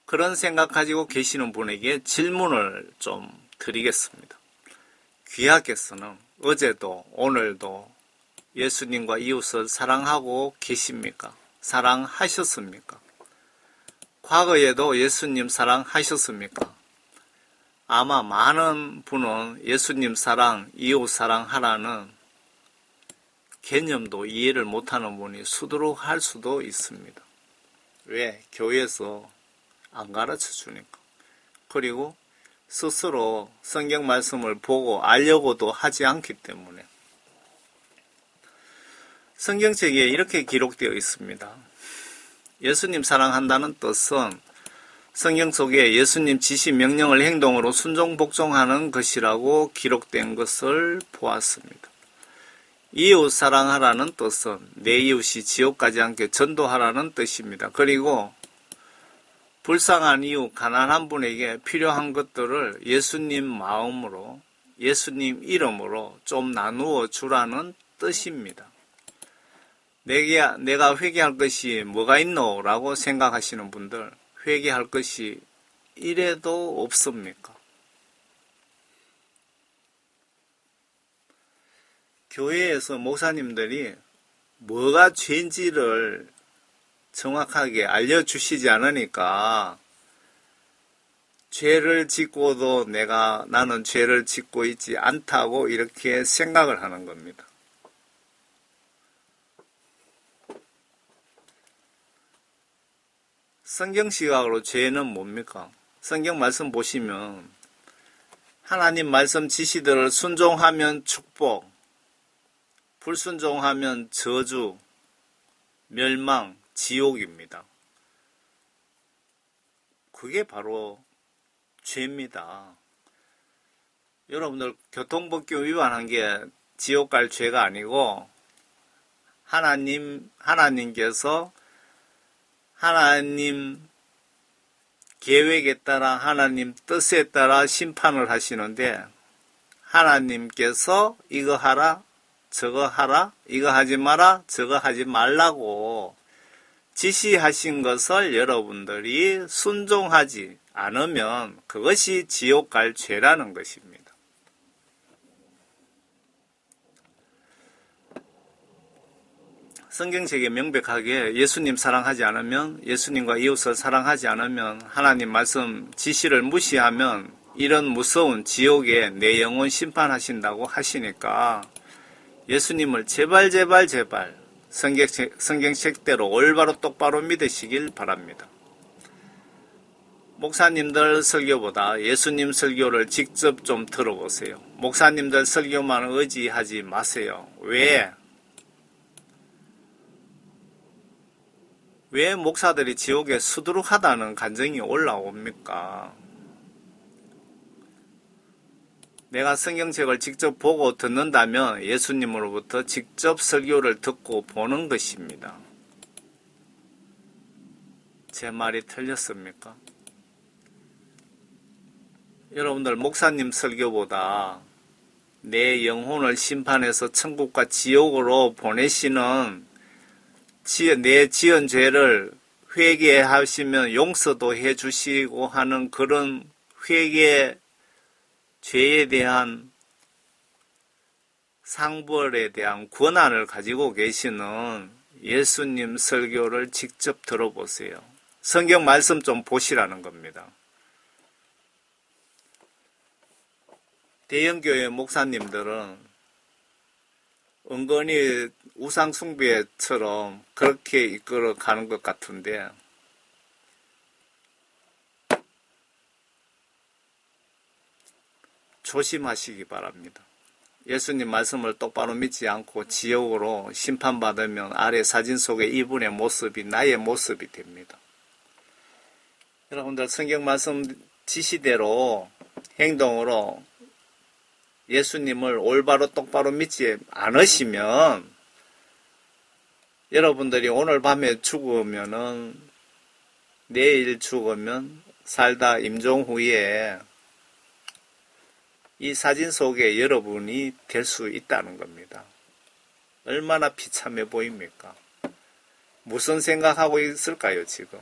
그런 생각 가지고 계시는 분에게 질문을 좀 드리겠습니다. 귀하께서는 어제도 오늘도 예수님과 이웃을 사랑하고 계십니까? 사랑하셨습니까? 과거에도 예수님 사랑하셨습니까? 아마 많은 분은 예수님 사랑, 이웃 사랑하라는 개념도 이해를 못하는 분이 수두룩 할 수도 있습니다. 왜? 교회에서 안 가르쳐 주니까. 그리고 스스로 성경 말씀을 보고 알려고도 하지 않기 때문에. 성경책에 이렇게 기록되어 있습니다. 예수님 사랑한다는 뜻은 성경 속에 예수님 지시 명령을 행동으로 순종 복종하는 것이라고 기록된 것을 보았습니다. 이웃 사랑하라는 뜻은 내 이웃이 지옥 가지 않게 전도하라는 뜻입니다. 그리고 불쌍한 이웃, 가난한 분에게 필요한 것들을 예수님 마음으로, 예수님 이름으로 좀 나누어 주라는 뜻입니다. 내가 회개할 것이 뭐가 있노? 라고 생각하시는 분들, 회개할 것이 이래도 없습니까? 교회에서 목사님들이 뭐가 죄인지를 정확하게 알려주시지 않으니까 죄를 짓고도 나는 죄를 짓고 있지 않다고 이렇게 생각을 하는 겁니다. 성경 시각으로 죄는 뭡니까? 성경 말씀 보시면 하나님 말씀 지시들을 순종하면 축복, 불순종하면 저주, 멸망, 지옥입니다. 그게 바로 죄입니다. 여러분들 교통법규 위반한 게 지옥 갈 죄가 아니고 하나님께서 하나님 계획에 따라 하나님 뜻에 따라 심판을 하시는데 하나님께서 이거 하라, 저거 하라, 이거 하지 마라, 저거 하지 말라고 지시하신 것을 여러분들이 순종하지 않으면 그것이 지옥 갈 죄라는 것입니다. 성경책에 명백하게 예수님 사랑하지 않으면, 예수님과 이웃을 사랑하지 않으면, 하나님 말씀 지시를 무시하면 이런 무서운 지옥에 내 영혼 심판하신다고 하시니까 예수님을 제발 성경책대로 올바로 똑바로 믿으시길 바랍니다. 목사님들 설교보다 예수님 설교를 직접 좀 들어보세요. 목사님들 설교만 의지하지 마세요. 왜 목사들이 지옥에 수두룩하다는 간증이 올라옵니까? 내가 성경책을 직접 보고 듣는다면 예수님으로부터 직접 설교를 듣고 보는 것입니다. 제 말이 틀렸습니까? 여러분들 목사님 설교보다 내 영혼을 심판해서 천국과 지옥으로 보내시는 내 지은 죄를 회개하시면 용서도 해주시고 하는 그런 죄에 대한 상벌에 대한 권한을 가지고 계시는 예수님 설교를 직접 들어보세요. 성경 말씀 좀 보시라는 겁니다. 대형교회 목사님들은 은근히 우상숭배처럼 그렇게 이끌어 가는 것 같은데, 조심하시기 바랍니다. 예수님 말씀을 똑바로 믿지 않고 지옥으로 심판받으면 아래 사진 속의 이분의 모습이 나의 모습이 됩니다. 여러분들 성경 말씀 지시대로 행동으로 예수님을 올바로 똑바로 믿지 않으시면 여러분들이 오늘 밤에 죽으면은 내일 죽으면 살다 임종 후에 이 사진 속에 여러분이 될 수 있다는 겁니다. 얼마나 비참해 보입니까? 무슨 생각하고 있을까요, 지금?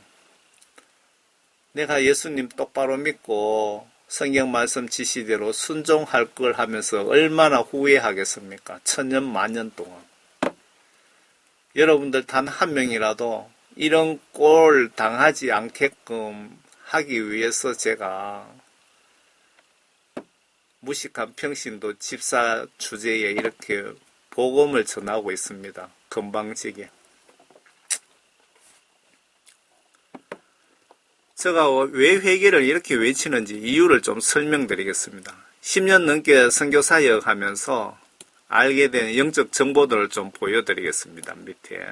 내가 예수님 똑바로 믿고 성경 말씀 지시대로 순종할 걸 하면서 얼마나 후회하겠습니까? 천년 만년 동안. 여러분들 단 한 명이라도 이런 꼴 당하지 않게끔 하기 위해서 제가 무식한 평신도 집사 주제에 이렇게 복음을 전하고 있습니다. 건방지게. 제가 왜 회개를 이렇게 외치는지 이유를 좀 설명드리겠습니다. 10년 넘게 선교 사역하면서 알게 된 영적 정보들을 좀 보여드리겠습니다. 밑에.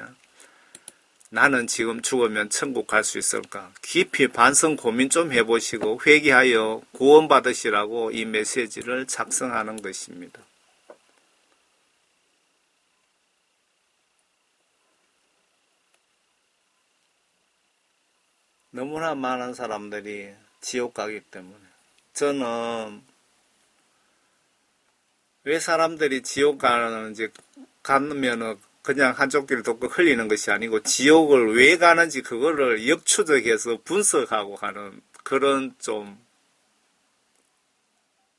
나는 지금 죽으면 천국 갈 수 있을까? 깊이 반성 고민 좀 해보시고 회개하여 구원받으시라고 이 메시지를 작성하는 것입니다. 너무나 많은 사람들이 지옥 가기 때문에 저는 왜 사람들이 지옥 가는지 가면은 그냥 한쪽 길 돕고 흘리는 것이 아니고 지옥을 왜 가는지 그거를 역추적해서 분석하고 하는 그런 좀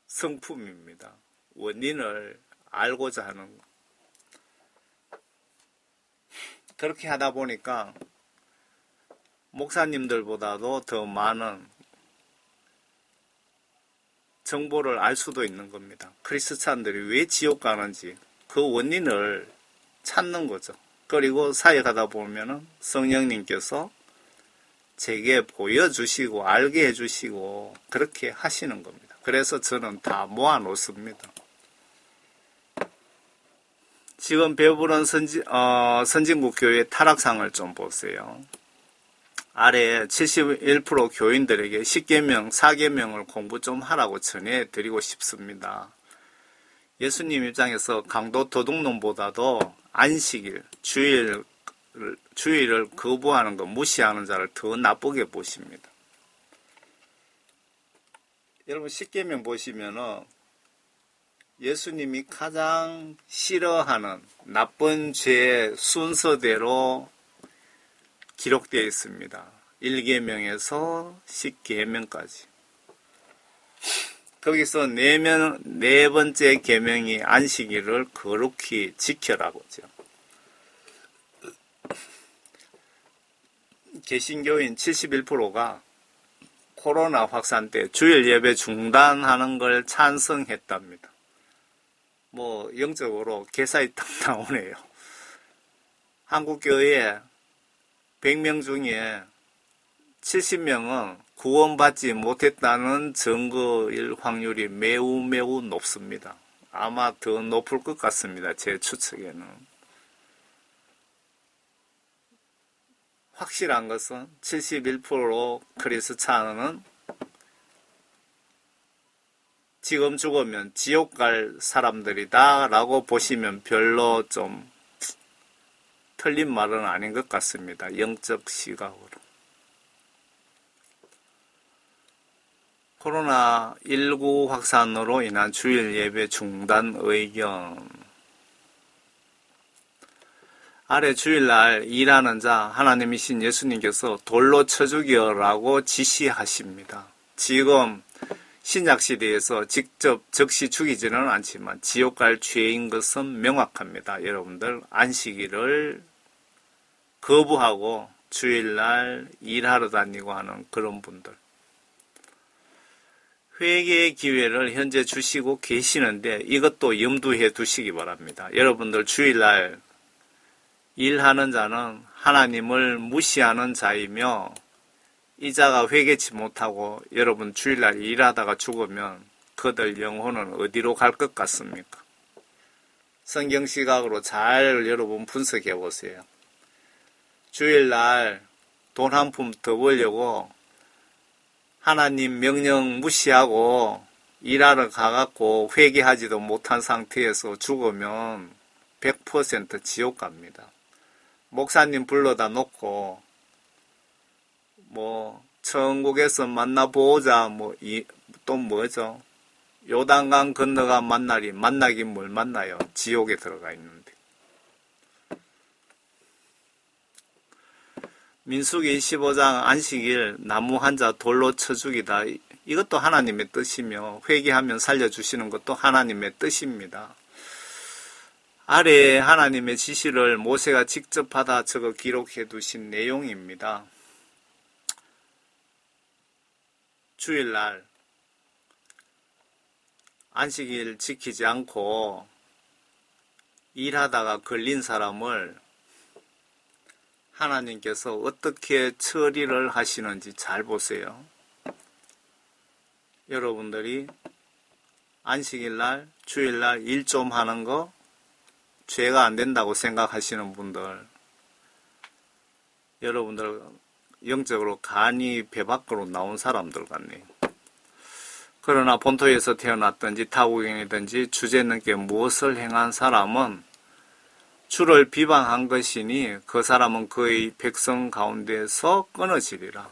성품입니다. 원인을 알고자 하는 거. 그렇게 하다 보니까 목사님들보다도 더 많은 정보를 알 수도 있는 겁니다. 크리스찬들이 왜 지옥 가는지 그 원인을 찾는 거죠. 그리고 사역하다 보면은 성령님께서 제게 보여주시고 알게 해주시고 그렇게 하시는 겁니다. 그래서 저는 다 모아놓습니다. 지금 배부른 선진국 교회 타락상을 좀 보세요. 아래 71% 교인들에게 10계명, 4계명을 공부 좀 하라고 전해드리고 싶습니다. 예수님 입장에서 강도 도둑놈보다도 안식일, 주일을 거부하는 것, 무시하는 자를 더 나쁘게 보십니다. 여러분 10계명 보시면은 예수님이 가장 싫어하는 나쁜 죄의 순서대로 기록되어 있습니다. 1계명에서 10계명까지. 거기서 네 번째 계명이 안식일을 거룩히 지켜라고죠. 개신교인 71%가 코로나 확산 때 주일 예배 중단하는 걸 찬성했답니다. 뭐 영적으로 개사이 딱 나오네요. 한국교회 100명 중에 70명은 구원받지 못했다는 증거일 확률이 매우 높습니다. 아마 더 높을 것 같습니다. 제 추측에는. 확실한 것은 71% 크리스찬은 지금 죽으면 지옥 갈 사람들이다 라고 보시면 별로 좀 틀린 말은 아닌 것 같습니다. 영적 시각으로. 코로나19 확산으로 인한 주일 예배 중단 의견. 아래 주일날 일하는 자 하나님이신 예수님께서 돌로 쳐 죽여라고 지시하십니다. 지금 신약시대에서 직접 즉시 죽이지는 않지만 지옥 갈 죄인 것은 명확합니다. 여러분들 안식일을 거부하고 주일날 일하러 다니고 하는 그런 분들. 회개의 기회를 현재 주시고 계시는데 이것도 염두해 두시기 바랍니다. 여러분들 주일날 일하는 자는 하나님을 무시하는 자이며 이 자가 회개치 못하고 여러분 주일날 일하다가 죽으면 그들 영혼은 어디로 갈 것 같습니까? 성경 시각으로 잘 여러분 분석해 보세요. 주일날 돈 한 푼 더 벌려고 하나님 명령 무시하고 일하러 가갖고 회개하지도 못한 상태에서 죽으면 100% 지옥 갑니다. 목사님 불러다 놓고 천국에서 만나보자 또 뭐죠? 요단강 건너가 만나긴 뭘 만나요? 지옥에 들어가 있는데. 민수기 15장 안식일 나무 한 자 돌로 쳐 죽이다. 이것도 하나님의 뜻이며 회개하면 살려주시는 것도 하나님의 뜻입니다. 아래에 하나님의 지시를 모세가 직접 받아 적어 기록해 두신 내용입니다. 주일날 안식일 지키지 않고 일하다가 걸린 사람을 하나님께서 어떻게 처리를 하시는지 잘 보세요. 여러분들이 안식일날, 주일날 일 좀 하는 거 죄가 안 된다고 생각하시는 분들, 여러분들 영적으로 간이 배 밖으로 나온 사람들 같네요. 그러나 본토에서 태어났든지 타국인이든지 주제넘게 무엇을 행한 사람은 주를 비방한 것이니 그 사람은 그의 백성 가운데서 끊어지리라.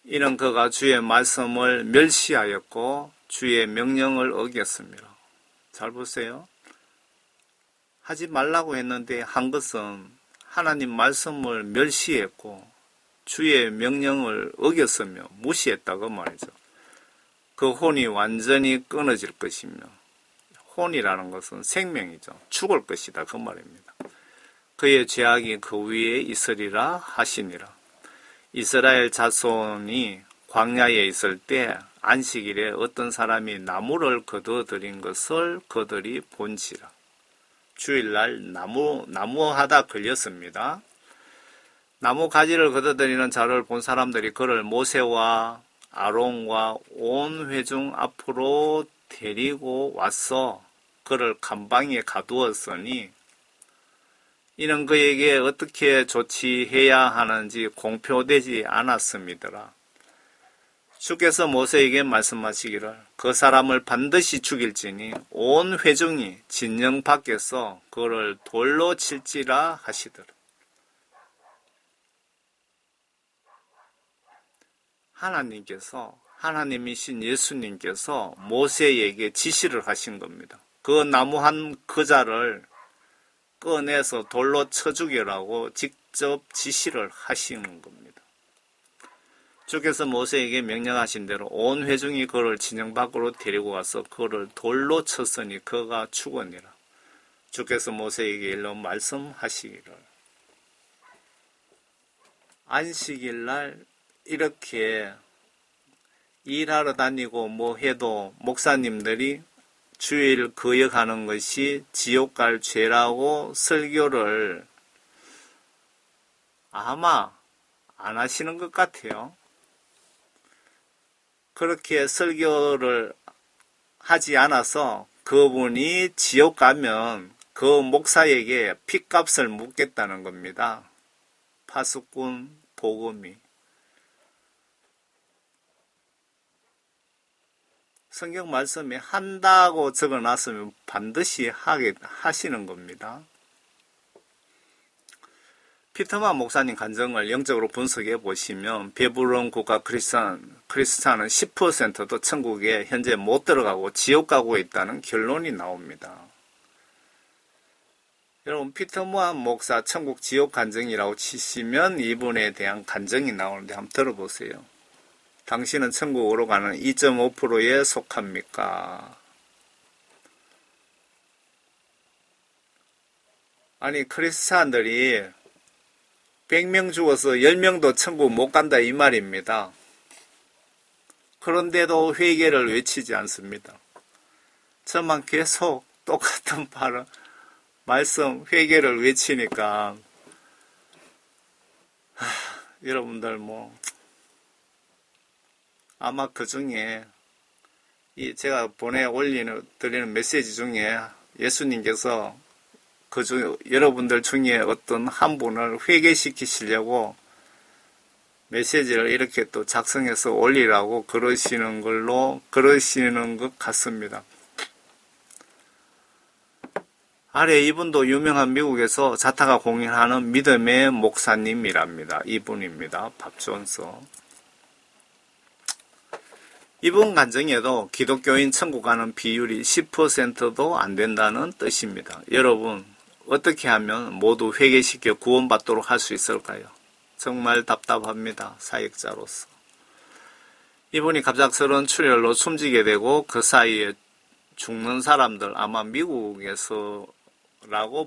이는 그가 주의 말씀을 멸시하였고 주의 명령을 어겼습니다. 잘 보세요. 하지 말라고 했는데 한 것은 하나님 말씀을 멸시했고 주의 명령을 어겼으며 무시했다고 말이죠. 그 혼이 완전히 끊어질 것이며, 혼이라는 것은 생명이죠. 죽을 것이다 그 말입니다. 그의 죄악이 그 위에 있으리라 하시니라. 이스라엘 자손이 광야에 있을 때 안식일에 어떤 사람이 나무를 거둬들인 것을 그들이 본지라. 주일날 나무하다 걸렸습니다. 나무 가지를 거둬들이는 자를 본 사람들이 그를 모세와 아론과 온 회중 앞으로 데리고 와서 그를 감방에 가두었으니 이는 그에게 어떻게 조치해야 하는지 공표되지 않았음이더라. 주께서 모세에게 말씀하시기를 그 사람을 반드시 죽일지니 온 회중이 진영 밖에서 그를 돌로 칠지라 하시더라. 하나님이신 예수님께서 모세에게 지시를 하신 겁니다. 그 나무 한 그자를 꺼내서 돌로 쳐 죽이라고 직접 지시를 하시는 겁니다. 주께서 모세에게 명령하신 대로 온 회중이 그를 진영 밖으로 데리고 와서 그를 돌로 쳤으니 그가 죽으니라. 주께서 모세에게 일러 말씀하시기를 안식일날 이렇게 일하러 다니고 해도 목사님들이 주일 거역하는 것이 지옥 갈 죄라고 설교를 아마 안 하시는 것 같아요. 그렇게 설교를 하지 않아서 그분이 지옥 가면 그 목사에게 핏값을 묻겠다는 겁니다. 파수꾼 복음이. 성경 말씀에 한다고 적어놨으면 반드시 하시는 겁니다. 피터만 목사님 간증을 영적으로 분석해 보시면 베블론 국가 크리스찬은 10%도 천국에 현재 못 들어가고 지옥 가고 있다는 결론이 나옵니다. 여러분 피터만 목사 천국 지옥 간증이라고 치시면 이분에 대한 간증이 나오는데 한번 들어보세요. 당신은 천국으로 가는 2.5%에 속합니까? 아니 크리스찬들이 100명 죽어서 10명도 천국 못 간다 이 말입니다. 그런데도 회개를 외치지 않습니다. 저만 계속 똑같은 말씀 회개를 외치니까 여러분들 아마 그 중에 제가 드리는 메시지 중에 예수님께서 여러분들 중에 어떤 한 분을 회개시키시려고 메시지를 이렇게 또 작성해서 올리라고 그러시는 것 같습니다. 아래 이분도 유명한 미국에서 자타가 공인하는 믿음의 목사님이랍니다. 이분입니다. 밥 존스. 이분 간증에도 기독교인 천국 가는 비율이 10%도 안 된다는 뜻입니다. 여러분, 어떻게 하면 모두 회개시켜 구원받도록 할 수 있을까요? 정말 답답합니다. 사역자로서. 이분이 갑작스러운 출혈로 숨지게 되고 그 사이에 죽는 사람들 아마 미국에서라고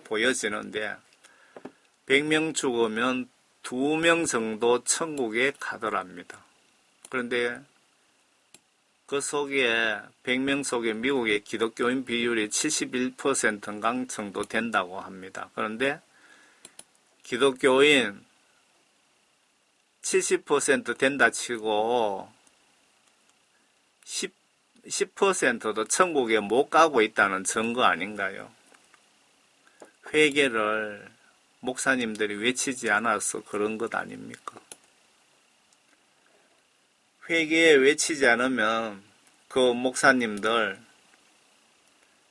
보여지는데 100명 죽으면 2명 정도 천국에 가더랍니다. 그런데 그 속에 100명 속에 미국의 기독교인 비율이 71%인가 정도 된다고 합니다. 그런데 기독교인 70% 된다 치고 10%도 천국에 못 가고 있다는 증거 아닌가요? 회개를 목사님들이 외치지 않아서 그런 것 아닙니까? 회개에 외치지 않으면 그 목사님들,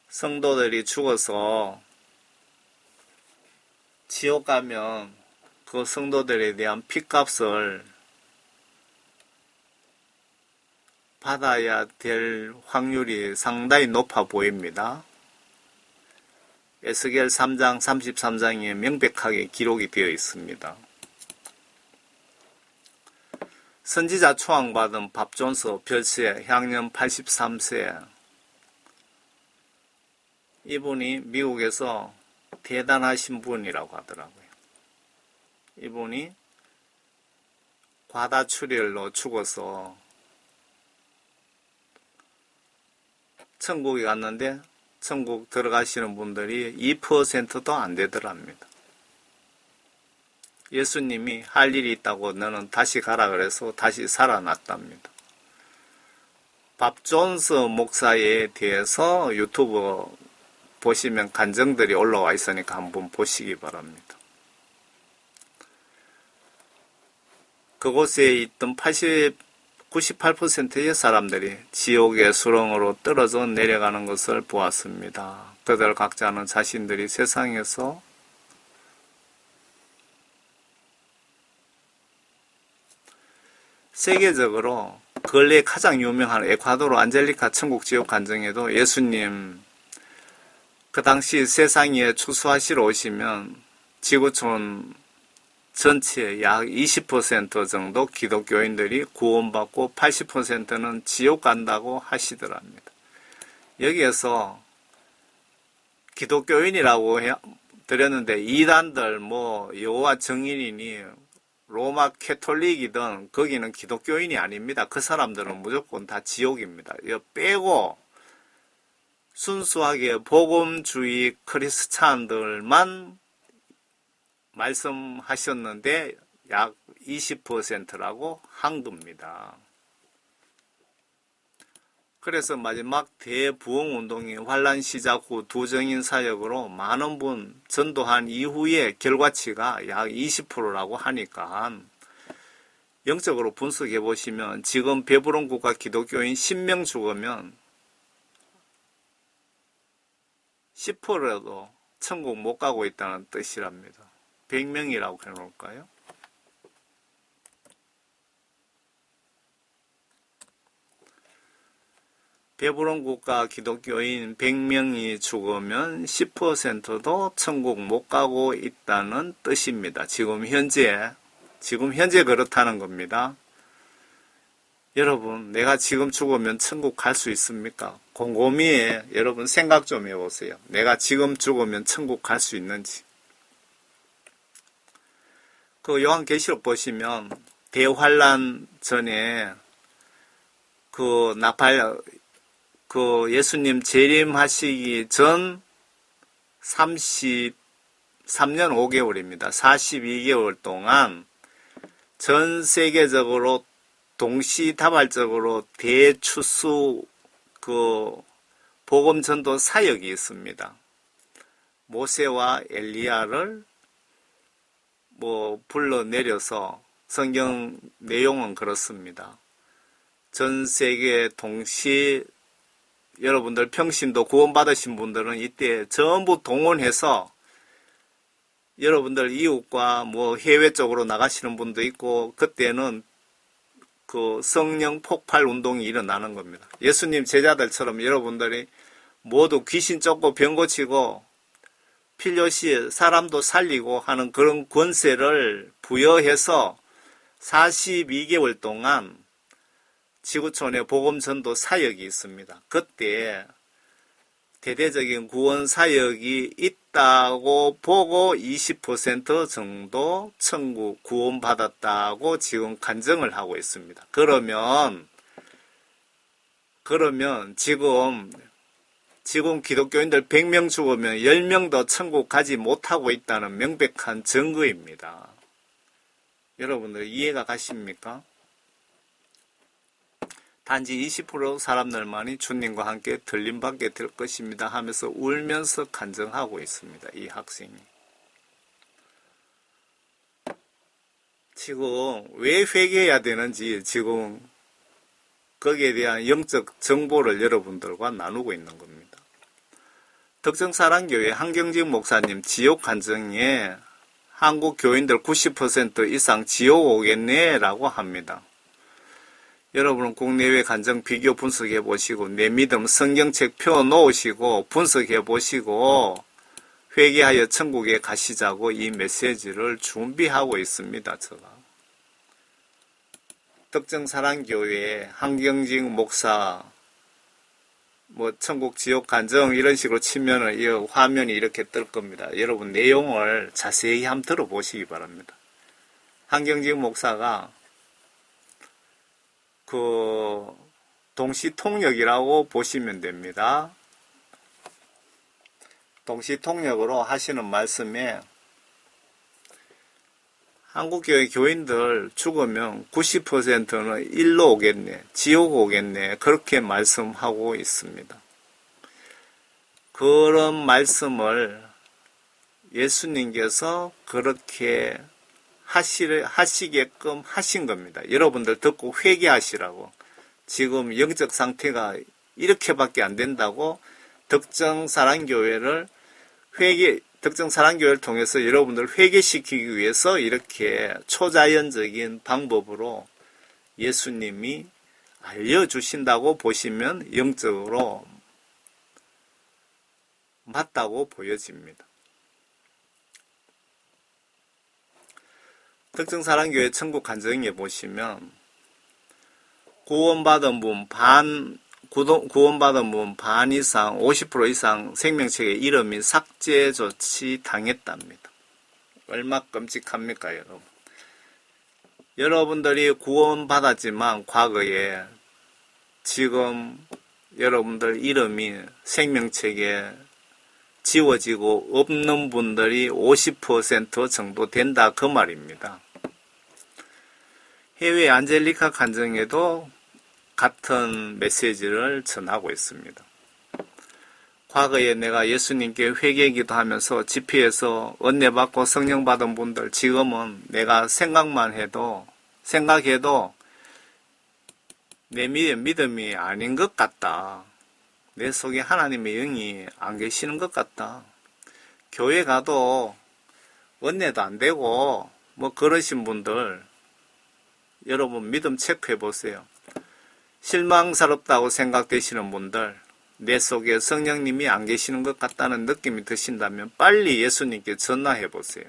성도들이 죽어서 지옥 가면 그 성도들에 대한 핏값을 받아야 될 확률이 상당히 높아 보입니다. 에스겔 3장 33장에 명백하게 기록이 되어 있습니다. 선지자 초항받은 밥 존스 별세 향년 83세. 이분이 미국에서 대단하신 분이라고 하더라고요. 이분이 과다출혈로 죽어서 천국에 갔는데 천국 들어가시는 분들이 2%도 안 되더랍니다. 예수님이 할 일이 있다고 너는 다시 가라 그래서 다시 살아났답니다. 밥 존스 목사에 대해서 유튜브 보시면 간증들이 올라와 있으니까 한번 보시기 바랍니다. 그곳에 있던 98%의 사람들이 지옥의 수렁으로 떨어져 내려가는 것을 보았습니다. 그들 각자는 자신들이 세상에서 세계적으로 근래 가장 유명한 에콰도르 안젤리카 천국 지옥 간증에도 예수님 그 당시 세상에 추수하시러 오시면 지구촌 전체 약 20% 정도 기독교인들이 구원받고 80%는 지옥 간다고 하시더랍니다. 여기에서 기독교인이라고 드렸는데 이단들 여호와 증인이니 로마 캐톨릭이든 거기는 기독교인이 아닙니다. 그 사람들은 무조건 다 지옥입니다. 이거 빼고 순수하게 복음주의 크리스찬들만 말씀하셨는데 약 20%라고 한 겁니다. 그래서 마지막 대부흥운동이 환란 시작 후 두정인 사역으로 많은 분 전도한 이후에 결과치가 약 20%라고 하니까 영적으로 분석해 보시면 지금 배부른 국가 기독교인 10명 죽으면 10%라도 천국 못 가고 있다는 뜻이랍니다. 100명이라고 해놓을까요? 배부른 국가 기독교인 100명이 죽으면 10%도 천국 못 가고 있다는 뜻입니다. 지금 현재 그렇다는 겁니다. 여러분, 내가 지금 죽으면 천국 갈 수 있습니까? 곰곰이 여러분 생각 좀 해보세요. 내가 지금 죽으면 천국 갈 수 있는지. 그 요한계시록 보시면 대환란 전에 그 예수님 재림하시기 전 33년 5개월입니다. 42개월 동안 전 세계적으로 동시다발적으로 대추수 복음 전도 사역이 있습니다. 모세와 엘리야를 불러내려서 성경 내용은 그렇습니다. 전 세계 여러분들 평신도 구원받으신 분들은 이때 전부 동원해서 여러분들 이웃과 해외 쪽으로 나가시는 분도 있고 그때는 그 성령 폭발 운동이 일어나는 겁니다. 예수님 제자들처럼 여러분들이 모두 귀신 쫓고 병 고치고 필요시 사람도 살리고 하는 그런 권세를 부여해서 42개월 동안 지구촌에 복음 전도 사역이 있습니다. 그때 대대적인 구원 사역이 있다고 보고 20% 정도 천국 구원받았다고 지금 간증을 하고 있습니다. 그러면 지금 기독교인들 100명 죽으면 10명도 천국 가지 못하고 있다는 명백한 증거입니다. 여러분들 이해가 가십니까? 단지 20% 사람들만이 주님과 함께 들림받게 될 것입니다 하면서 울면서 간증하고 있습니다. 이 학생이. 지금 왜 회개해야 되는지 지금 거기에 대한 영적 정보를 여러분들과 나누고 있는 겁니다. 덕정사랑교회 한경직 목사님 지옥 간증에 한국 교인들 90% 이상 지옥 오겠네 라고 합니다. 여러분은 국내외 간증 비교 분석해 보시고 내 믿음 성경책 펴 놓으시고 분석해 보시고 회개하여 천국에 가시자고 이 메시지를 준비하고 있습니다. 제가 덕정사랑교회 한경직 목사 천국 지옥 간증 이런 식으로 치면은 이 화면이 이렇게 뜰 겁니다. 여러분 내용을 자세히 한번 들어보시기 바랍니다. 한경직 목사가 동시통역이라고 보시면 됩니다. 동시통역으로 하시는 말씀에 한국교회 교인들 죽으면 90%는 일로 오겠네, 지옥 오겠네, 그렇게 말씀하고 있습니다. 그런 말씀을 예수님께서 그렇게 하시게끔 하신 겁니다. 여러분들 듣고 회개하시라고. 지금 영적 상태가 이렇게밖에 안 된다고 덕정사랑교회를 통해서 여러분들을 회개시키기 위해서 이렇게 초자연적인 방법으로 예수님이 알려주신다고 보시면 영적으로 맞다고 보여집니다. 덕정사랑교회 천국 간증에 보시면 구원받은 분 반 이상 50% 이상 생명책의 이름이 삭제 조치 당했답니다. 얼마 끔찍합니까, 여러분? 여러분들이 구원받았지만 과거에 지금 여러분들 이름이 생명책에 지워지고 없는 분들이 50% 정도 된다 그 말입니다. 해외 안젤리카 간증에도 같은 메시지를 전하고 있습니다. 과거에 내가 예수님께 회개 기도하면서 집회에서 은혜 받고 성령 받은 분들 지금은 내가 생각해도 내 믿음이 아닌 것 같다. 내 속에 하나님의 영이 안 계시는 것 같다. 교회 가도 은혜도 안 되고 그러신 분들 여러분 믿음 체크해 보세요. 실망스럽다고 생각되시는 분들 내 속에 성령님이 안 계시는 것 같다는 느낌이 드신다면 빨리 예수님께 전화해 보세요.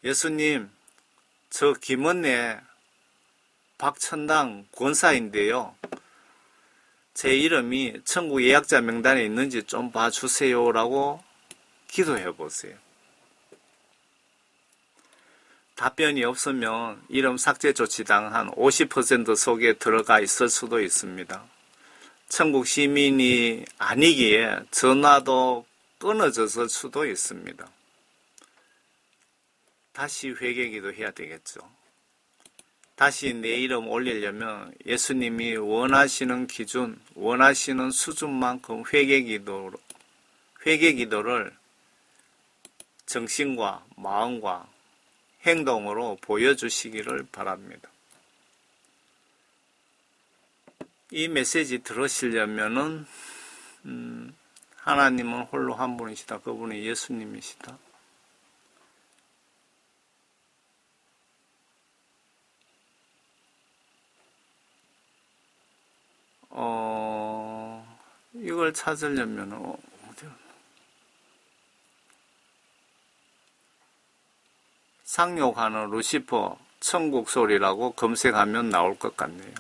예수님, 저 김은혜 박천당 권사인데요. 제 이름이 천국 예약자 명단에 있는지 좀 봐주세요 라고 기도해 보세요. 답변이 없으면 이름 삭제 조치당 한 50% 속에 들어가 있을 수도 있습니다. 천국 시민이 아니기에 전화도 끊어졌을 수도 있습니다. 다시 회개기도 해야 되겠죠. 다시 내 이름 올리려면 예수님이 원하시는 기준, 원하시는 수준만큼 회개기도를 정신과 마음과 행동으로 보여주시기를 바랍니다. 이 메시지 들으시려면은 하나님은 홀로 한 분이시다. 그분이 예수님이시다. 이걸 찾으려면 상욕하는 루시퍼 천국 소리라고 검색하면 나올 것 같네요.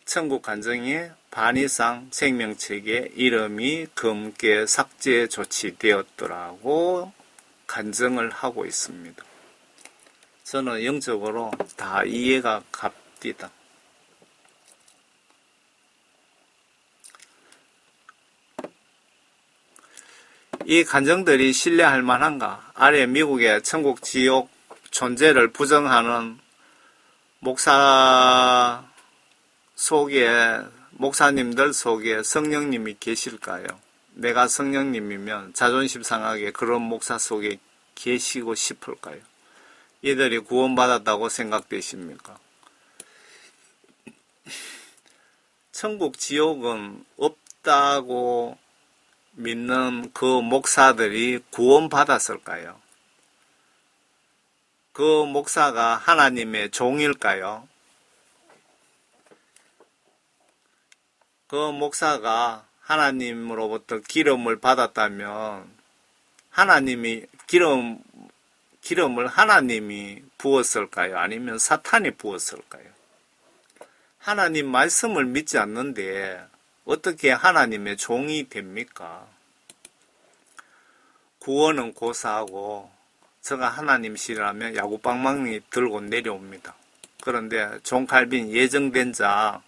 천국 간증의 반 이상 생명책에 이름이 검게 삭제 조치되었더라고 간증을 하고 있습니다. 저는 영적으로 다 이해가 갑니다. 이 간증들이 신뢰할 만한가? 아래 미국의 천국 지옥 존재를 부정하는 목사님들 속에 성령님이 계실까요? 내가 성령님이면 자존심 상하게 그런 목사 속에 계시고 싶을까요? 이들이 구원받았다고 생각되십니까? 천국 지옥은 없다고 믿는 그 목사들이 구원받았을까요? 그 목사가 하나님의 종일까요? 그 목사가 하나님으로부터 기름을 받았다면 기름을 하나님이 부었을까요? 아니면 사탄이 부었을까요? 하나님 말씀을 믿지 않는데 어떻게 하나님의 종이 됩니까? 구원은 고사하고 저가 하나님이시라면 야구방망이 들고 내려옵니다. 그런데 존 칼빈 예정된 자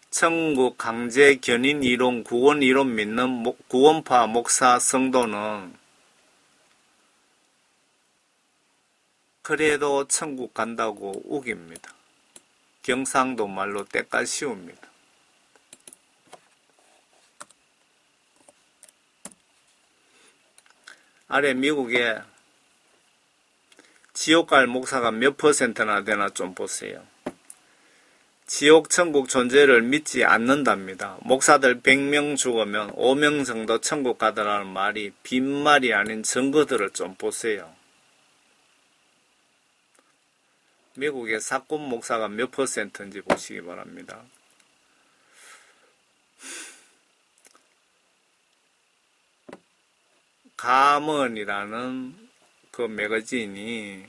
천국 강제 견인 이론 구원 이론 믿는 구원파 목사 성도는 그래도 천국 간다고 우깁니다. 경상도 말로 때깔 씌웁니다. 아래 미국에 지옥 갈 목사가 몇 퍼센트나 되나 좀 보세요. 지옥 천국 존재를 믿지 않는답니다. 목사들 100명 죽으면 5명 정도 천국 가더라는 말이 빈말이 아닌 증거들을 좀 보세요. 미국의 사건 목사가 몇 퍼센트인지 보시기 바랍니다. 가먼이라는 그 매거진이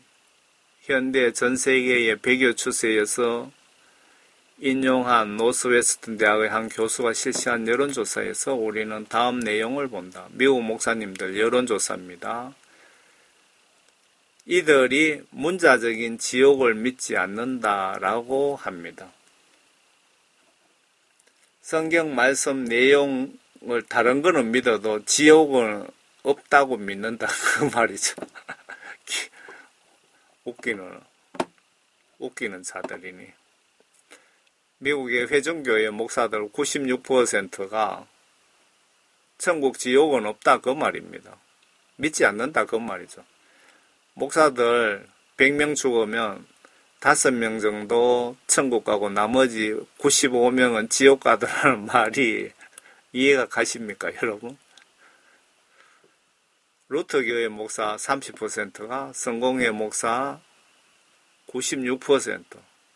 현대 전 세계의 배교 추세에서 인용한 노스웨스턴 대학의 한 교수가 실시한 여론조사에서 우리는 다음 내용을 본다. 미국 목사님들 여론조사입니다. 이들이 문자적인 지옥을 믿지 않는다라고 합니다. 성경 말씀 내용을 다른 거는 믿어도 지옥은 없다고 믿는다 그 말이죠. 웃기는 자들이니. 미국의 회중교회 목사들 96%가 천국 지옥은 없다 그 말입니다. 믿지 않는다 그 말이죠. 목사들 100명 죽으면 5명 정도 천국 가고 나머지 95명은 지옥 가더라는 말이 이해가 가십니까 여러분? 루터교회 목사 30%가 성공회 목사 96%,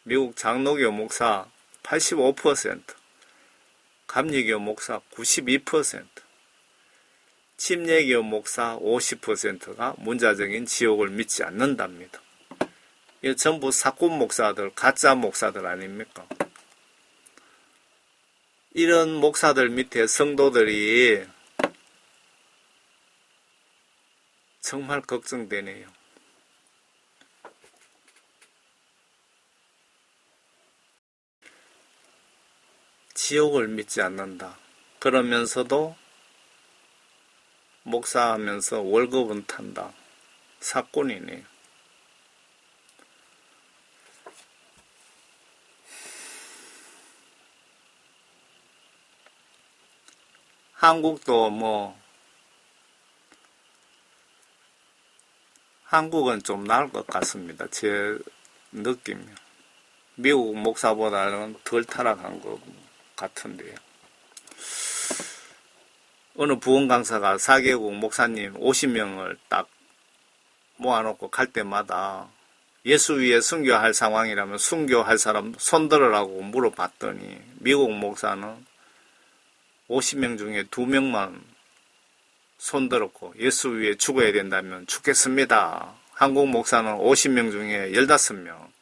미국 장로교 목사 85%, 감리교 목사 92%, 침례교 목사 50%가 문자적인 지옥을 믿지 않는답니다. 이 전부 사꾼 목사들, 가짜 목사들 아닙니까? 이런 목사들 밑에 성도들이 정말 걱정되네요. 지옥을 믿지 않는다. 그러면서도 목사하면서 월급은 탄다. 사건이네. 한국도 한국은 좀 나을 것 같습니다. 제 느낌이. 미국 목사보다는 덜 타락한 것 같은데요. 어느 부원 강사가 4개국 목사님 50명을 딱 모아놓고 갈 때마다 예수 위에 순교할 상황이라면 순교할 사람 손들으라고 물어봤더니 미국 목사는 50명 중에 2명만 손들었고 예수 위에 죽어야 된다면 죽겠습니다. 한국 목사는 50명 중에 15명,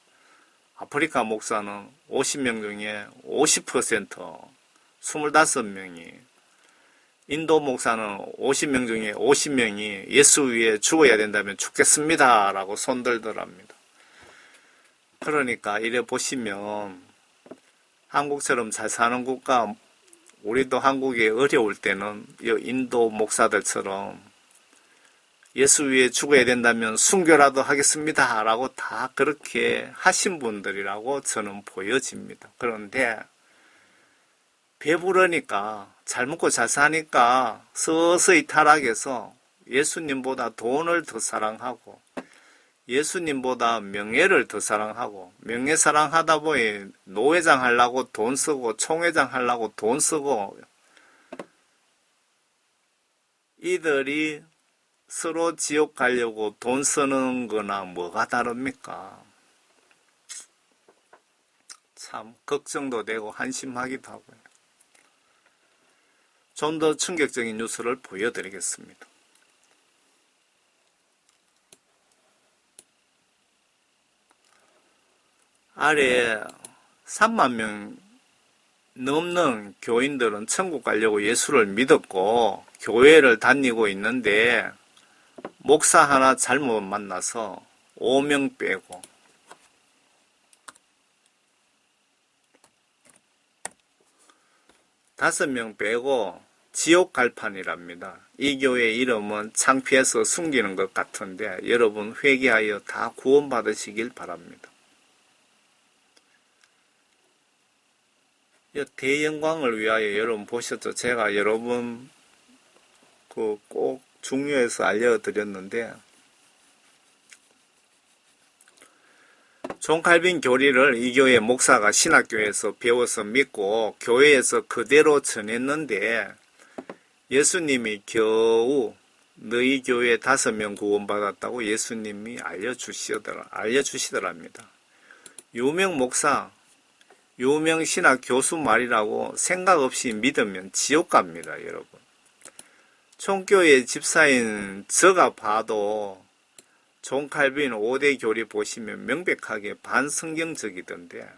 아프리카 목사는 50명 중에 50%, 25명이, 인도 목사는 50명 중에 50명이 예수 위에 죽어야 된다면 죽겠습니다. 라고 손들더랍니다. 그러니까 이래 보시면 한국처럼 잘 사는 국가, 우리도 한국이 어려울 때는 인도 목사들처럼 예수 위에 죽어야 된다면 순교라도 하겠습니다. 라고 다 그렇게 하신 분들이라고 저는 보여집니다. 그런데 배부르니까 잘 먹고 잘 사니까 서서히 타락해서 예수님보다 돈을 더 사랑하고 예수님보다 명예를 더 사랑하고 명예 사랑하다 보니 노회장 하려고 돈 쓰고 총회장 하려고 돈 쓰고 이들이 서로 지옥 가려고 돈 쓰는 거나 뭐가 다릅니까? 참 걱정도 되고 한심하기도 하고요. 좀 더 충격적인 뉴스를 보여드리겠습니다. 아래 3만 명 넘는 교인들은 천국 가려고 예수를 믿었고 교회를 다니고 있는데 목사 하나 잘못 만나서 5명 빼고 5명 빼고 지옥 갈 판이랍니다. 이 교회 이름은 창피해서 숨기는 것 같은데 여러분 회개하여 다 구원받으시길 바랍니다. 대영광을 위하여 여러분 보셨죠? 제가 여러분 꼭 중요해서 알려드렸는데 존 칼빈 교리를 이 교회 목사가 신학교에서 배워서 믿고 교회에서 그대로 전했는데 예수님이 겨우 너희 교회 5명 구원받았다고 예수님이 알려주시더랍니다. 유명 목사, 유명 신학 교수 말이라고 생각 없이 믿으면 지옥 갑니다, 여러분. 총교회 집사인 저가 봐도 존 칼빈 5대 교리 보시면 명백하게 반성경적이던데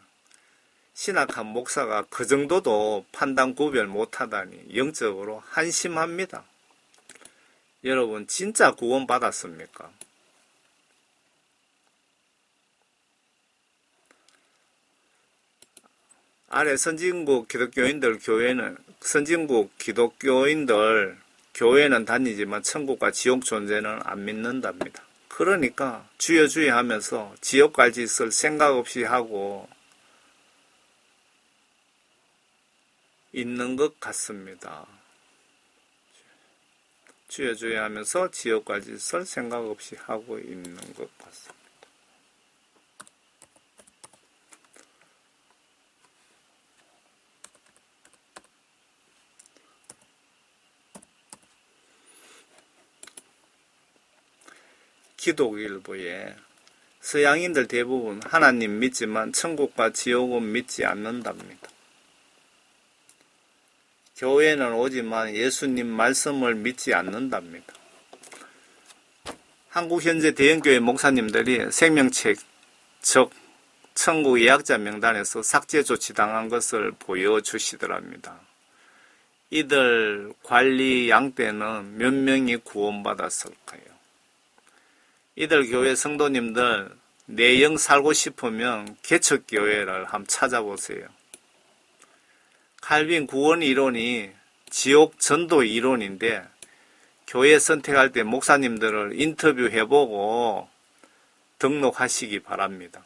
신학한 목사가 그 정도도 판단 구별 못하다니 영적으로 한심합니다. 여러분 진짜 구원 받았습니까? 아래 선진국 기독교인들 교회는 다니지만 천국과 지옥 존재는 안 믿는답니다. 그러니까 주여 주여 하면서 지옥 갈 짓을 생각 없이 하고 있는 것 같습니다. 주여 주여 하면서 지옥 갈 짓을 생각 없이 하고 있는 것 같습니다. 기독일보에 서양인들 대부분 하나님 믿지만 천국과 지옥은 믿지 않는답니다. 교회는 오지만 예수님 말씀을 믿지 않는답니다. 한국 현재 대형교회 목사님들이 생명책, 즉 천국 예약자 명단에서 삭제 조치당한 것을 보여주시더랍니다. 이들 관리 양 때는 몇 명이 구원받았을까요? 이들 교회 성도님들 내 영 살고 싶으면 개척교회를 한번 찾아보세요. 칼빈 구원 이론이 지옥 전도 이론인데 교회 선택할 때 목사님들을 인터뷰해보고 등록하시기 바랍니다.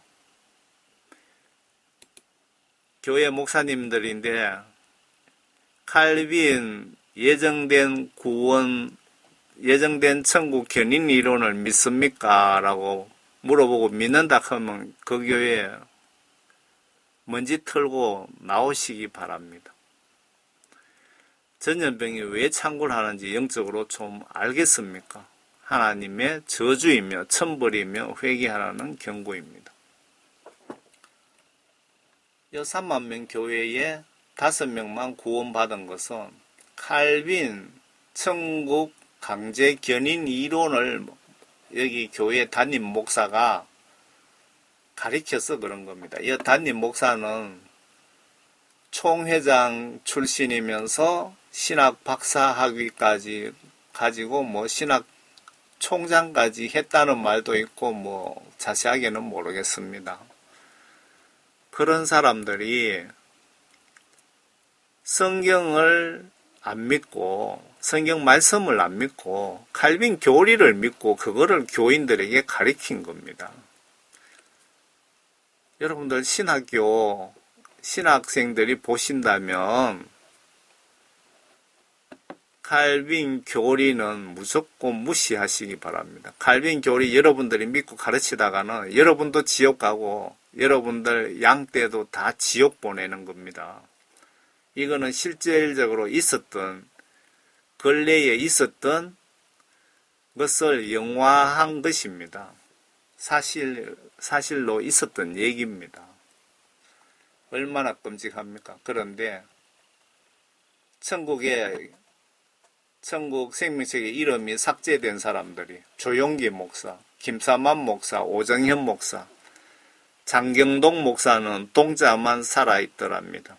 교회 목사님들인데 칼빈 예정된 구원, 예정된 천국 견인 이론을 믿습니까? 라고 물어보고 믿는다 하면 그 교회에 먼지 털고 나오시기 바랍니다. 전염병이 왜 창궐 하는지 영적으로 좀 알겠습니까? 하나님의 저주이며 천벌이며 회개하라는 경고입니다. 이 3만 명 교회에 5명만 구원받은 것은 칼빈 천국 강제 견인 이론을 여기 교회 담임 목사가 가르쳐서 그런 겁니다. 이 담임 목사는 총회장 출신이면서 신학 박사 학위까지 가지고 신학 총장까지 했다는 말도 있고 자세하게는 모르겠습니다. 그런 사람들이 성경을 안 믿고 성경 말씀을 안 믿고 칼빈 교리를 믿고 그거를 교인들에게 가르친 겁니다. 여러분들 신학교 신학생들이 보신다면 칼빈 교리는 무조건 무시하시기 바랍니다. 칼빈 교리 여러분들이 믿고 가르치다가는 여러분도 지옥 가고 여러분들 양떼도 다 지옥 보내는 겁니다. 이거는 실질적으로 있었던 근래에 있었던 것을 영화한 것입니다. 사실로 있었던 얘기입니다. 얼마나 끔찍합니까? 그런데 천국 생명책의 이름이 삭제된 사람들이 조용기 목사, 김사만 목사, 오정현 목사, 장경동 목사는 동자만 살아있더랍니다.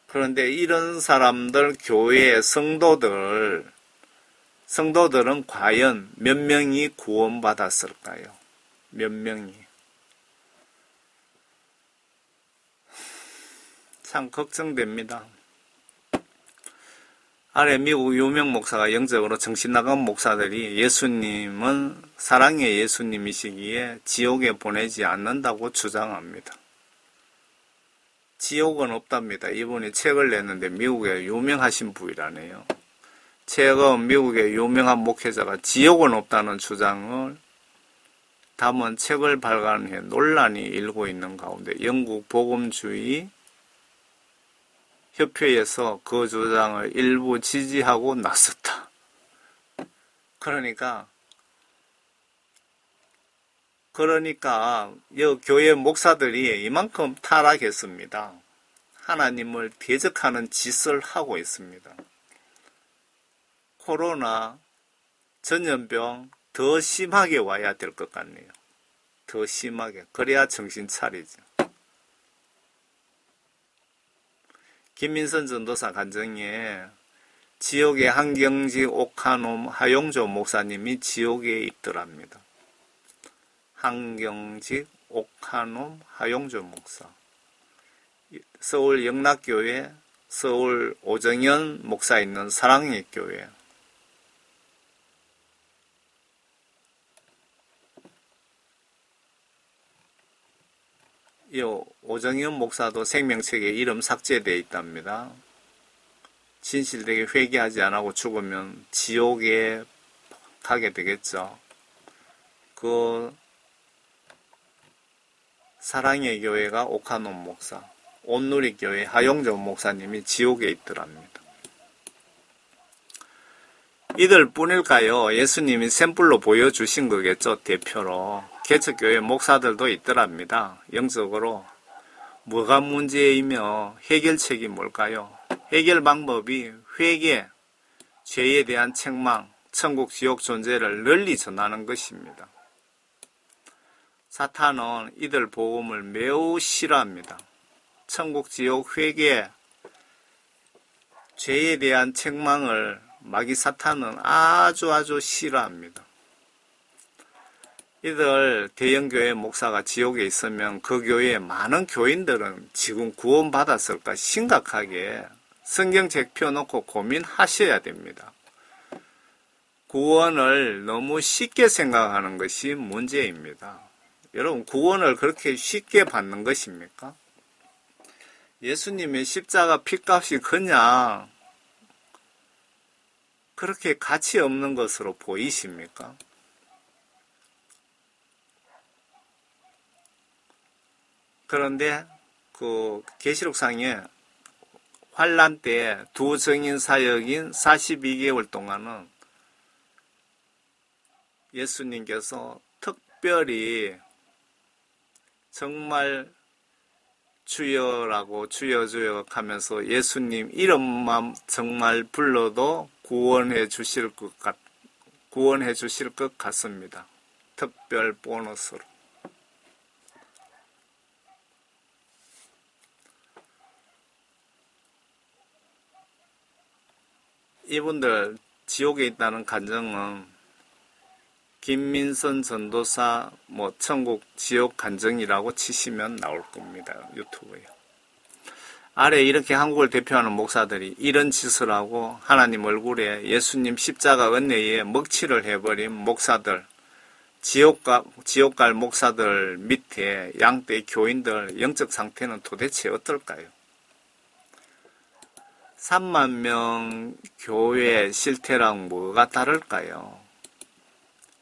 그런데 이런 사람들 교회의 성도들은 과연 몇 명이 구원받았을까요? 몇 명이? 참 걱정됩니다. 아래 미국 유명 목사가 영적으로 정신 나간 목사들이 예수님은 사랑의 예수님이시기에 지옥에 보내지 않는다고 주장합니다. 지옥은 없답니다. 이분이 책을 냈는데 미국의 유명하신 분이라네요. 최근 미국의 유명한 목회자가 지옥은 없다는 주장을 담은 책을 발간해 논란이 일고 있는 가운데 영국 복음주의 협회에서 그 주장을 일부 지지하고 나섰다. 그러니까 이 교회 목사들이 이만큼 타락했습니다. 하나님을 대적하는 짓을 하고 있습니다. 코로나, 전염병 더 심하게 와야 될 것 같네요. 더 심하게. 그래야 정신 차리죠. 김민선 전도사 간증에 지옥의 한경직 옥하놈 하용조 목사님이 지옥에 있더랍니다. 한경직 옥하놈 하용조 목사. 서울 영락교회, 서울 오정현 목사 있는 사랑의 교회. 이 오정현 목사도 생명책에 이름 삭제되어 있답니다. 진실되게 회개하지 않고 죽으면 지옥에 가게 되겠죠. 그 사랑의 교회가 옥하논 목사, 온누리교회 하용조 목사님이 지옥에 있더랍니다. 이들 뿐일까요? 예수님이 샘플로 보여주신 거겠죠, 대표로. 개척교회 목사들도 있더랍니다. 영적으로 뭐가 문제이며 해결책이 뭘까요? 해결 방법이 회개, 죄에 대한 책망, 천국 지옥 존재를 널리 전하는 것입니다. 사탄은 이들 복음을 매우 싫어합니다. 천국 지옥 회개, 죄에 대한 책망을 마귀 사탄은 아주 싫어합니다. 이들 대형교회 목사가 지옥에 있으면 그 교회의 많은 교인들은 지금 구원받았을까 심각하게 성경책 펴놓고 고민하셔야 됩니다. 구원을 너무 쉽게 생각하는 것이 문제입니다. 여러분, 구원을 그렇게 쉽게 받는 것입니까? 예수님의 십자가 피값이 그냥 그렇게 가치 없는 것으로 보이십니까? 그런데 그 계시록상에 환란 때 두 증인 사역인 42개월 동안은 예수님께서 특별히 정말 주여라고 주여 주여 하면서 예수님 이름만 정말 불러도 구원해 주실 것 같습니다. 특별 보너스로. 이분들 지옥에 있다는 간증은 김민선 전도사 천국 지옥 간증이라고 치시면 나올 겁니다. 유튜브에. 아래 이렇게 한국을 대표하는 목사들이 이런 짓을 하고 하나님 얼굴에 예수님 십자가 은혜에 먹칠을 해버린 목사들, 지옥 갈 목사들 밑에 양떼 교인들 영적 상태는 도대체 어떨까요? 3만 명 교회 실태랑 뭐가 다를까요?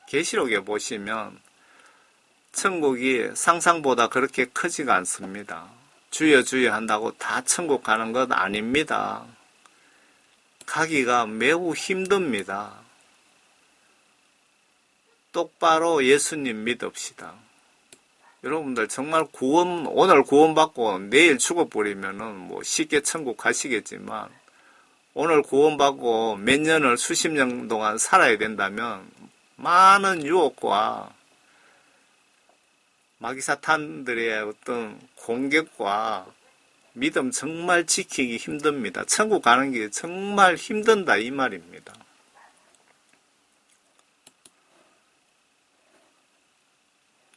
계시록에 보시면 천국이 상상보다 그렇게 크지가 않습니다. 주여 주여 한다고 다 천국 가는 것 아닙니다. 가기가 매우 힘듭니다. 똑바로 예수님 믿읍시다. 여러분들 정말 오늘 구원받고 내일 죽어버리면은 쉽게 천국 가시겠지만 오늘 구원받고 몇 년을 수십 년 동안 살아야 된다면 많은 유혹과 마귀사탄들의 어떤 공격과 믿음 정말 지키기 힘듭니다. 천국 가는 게 정말 힘든다 이 말입니다.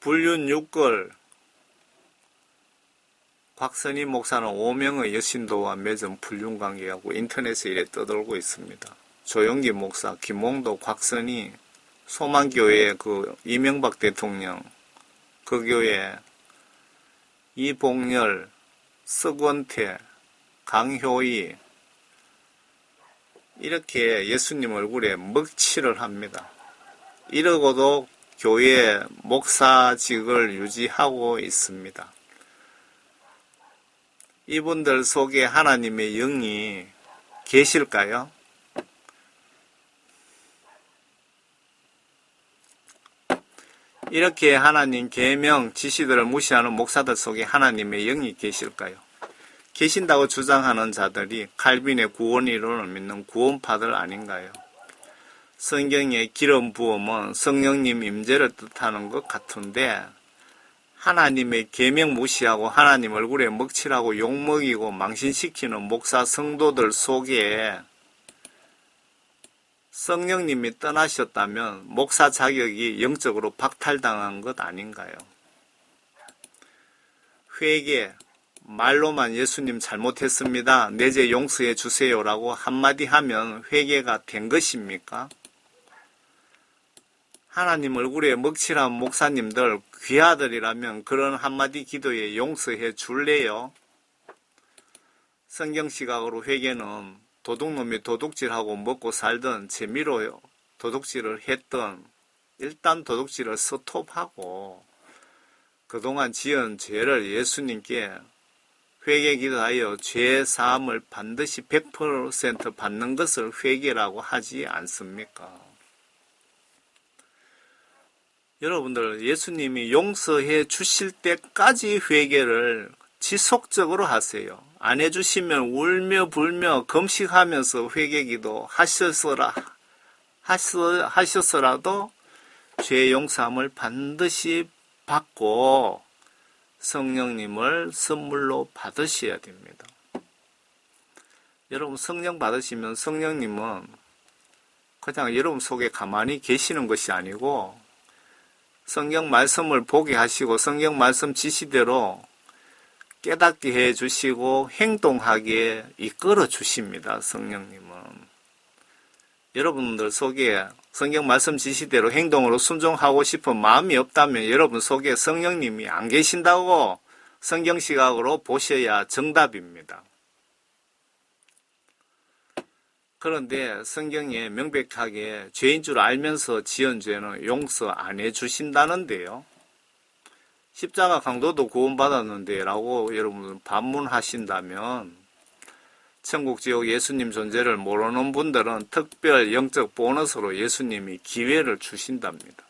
불륜 6걸 곽선희 목사는 5명의 여신도와 맺은 불륜 관계하고 인터넷에 이래 떠돌고 있습니다. 조영기 목사, 김홍도, 곽선희, 소망교회 그 이명박 대통령, 그 교회 이봉열, 석원태, 강효희 이렇게 예수님 얼굴에 먹칠을 합니다. 이러고도 교회 목사직을 유지하고 있습니다. 이분들 속에 하나님의 영이 계실까요? 이렇게 하나님 계명 지시들을 무시하는 목사들 속에 하나님의 영이 계실까요? 계신다고 주장하는 자들이 칼빈의 구원 이론을 믿는 구원파들 아닌가요? 성경의 기름 부음은 성령님 임재를 뜻하는 것 같은데 하나님의 계명 무시하고 하나님 얼굴에 먹칠하고 욕먹이고 망신시키는 목사 성도들 속에 성령님이 떠나셨다면 목사 자격이 영적으로 박탈당한 것 아닌가요? 회개, 말로만 예수님 잘못했습니다. 내 죄 용서해 주세요라고 한마디 하면 회개가 된 것입니까? 하나님 얼굴에 먹칠한 목사님들 귀하들이라면 그런 한마디 기도에 용서해 줄래요? 성경 시각으로 회개는 도둑놈이 도둑질하고 먹고 살던 재미로 도둑질을 했던 일단 도둑질을 스톱하고 그동안 지은 죄를 예수님께 회개 기도하여 죄 사함을 반드시 100% 받는 것을 회개라고 하지 않습니까? 여러분들 예수님이 용서해 주실 때까지 회개를 지속적으로 하세요. 안 해주시면 울며 불며 금식하면서 회개기도 하셨어라도 죄 용서함을 반드시 받고 성령님을 선물로 받으셔야 됩니다. 여러분 성령 받으시면 성령님은 그냥 여러분 속에 가만히 계시는 것이 아니고 성경 말씀을 보게 하시고 성경 말씀 지시대로 깨닫게 해 주시고 행동하게 이끌어 주십니다. 성령님은. 여러분들 속에 성경 말씀 지시대로 행동으로 순종하고 싶은 마음이 없다면 여러분 속에 성령님이 안 계신다고 성경 시각으로 보셔야 정답입니다. 그런데 성경에 명백하게 죄인 줄 알면서 지은 죄는 용서 안 해주신다는데요. 십자가 강도도 구원받았는데 라고 여러분 반문하신다면 천국 지옥 예수님 존재를 모르는 분들은 특별 영적 보너스로 예수님이 기회를 주신답니다.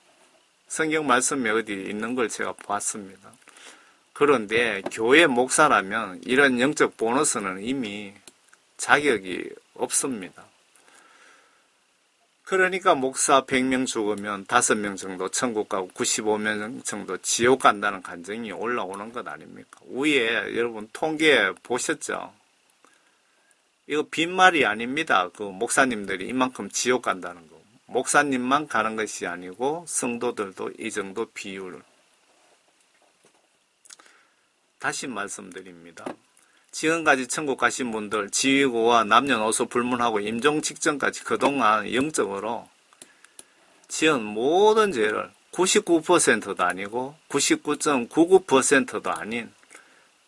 성경 말씀에 어디 있는 걸 제가 봤습니다. 그런데 교회 목사라면 이런 영적 보너스는 이미 자격이 없습니다. 그러니까 목사 100명 죽으면 5명 정도 천국 가고 95명 정도 지옥 간다는 간증이 올라오는 것 아닙니까? 위에 여러분 통계 보셨죠? 이거 빈말이 아닙니다. 그 목사님들이 이만큼 지옥 간다는 거. 목사님만 가는 것이 아니고 성도들도 이 정도 비율을. 다시 말씀드립니다. 지금까지 천국 가신 분들 지위고와 남녀노소 불문하고 임종 직전까지 그동안 영적으로 지은 모든 죄를 99%도 아니고 99.99%도 아닌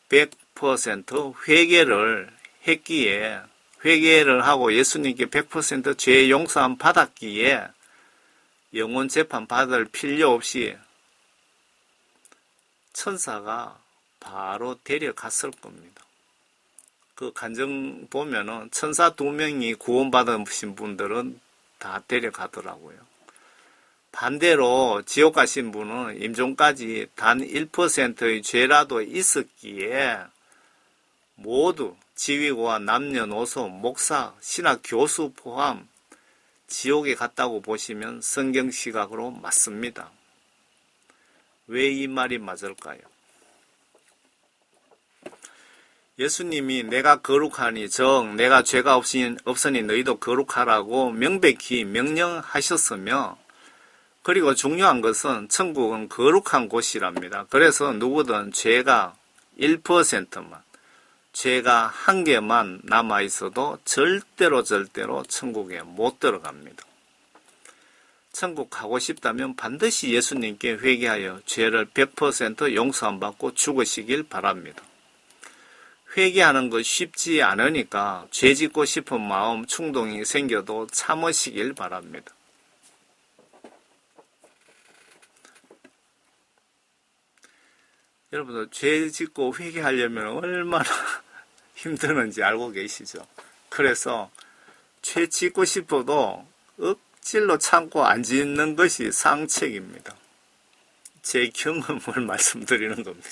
100% 회개를 했기에 회개를 하고 예수님께 100% 죄 용서함 받았기에 영혼 재판 받을 필요 없이 천사가 바로 데려갔을 겁니다. 그 간증 보면은 천사 2명이 구원받으신 분들은 다 데려가더라고요. 반대로 지옥 가신 분은 임종까지 단 1%의 죄라도 있었기에 모두 지위고와 남녀노소, 목사, 신학 교수 포함 지옥에 갔다고 보시면 성경 시각으로 맞습니다. 왜 이 말이 맞을까요? 예수님이 내가 거룩하니 정 내가 죄가 없으니 너희도 거룩하라고 명백히 명령하셨으며 그리고 중요한 것은 천국은 거룩한 곳이랍니다. 그래서 누구든 죄가 1%만 죄가 한 개만 남아있어도 절대로 천국에 못 들어갑니다. 천국 가고 싶다면 반드시 예수님께 회개하여 죄를 100% 용서 안 받고 죽으시길 바랍니다. 회개하는 것 쉽지 않으니까 죄 짓고 싶은 마음 충동이 생겨도 참으시길 바랍니다. 여러분들 죄 짓고 회개하려면 얼마나 힘드는지 알고 계시죠? 그래서 죄 짓고 싶어도 억질로 참고 안 짓는 것이 상책입니다. 제 경험을 말씀드리는 겁니다.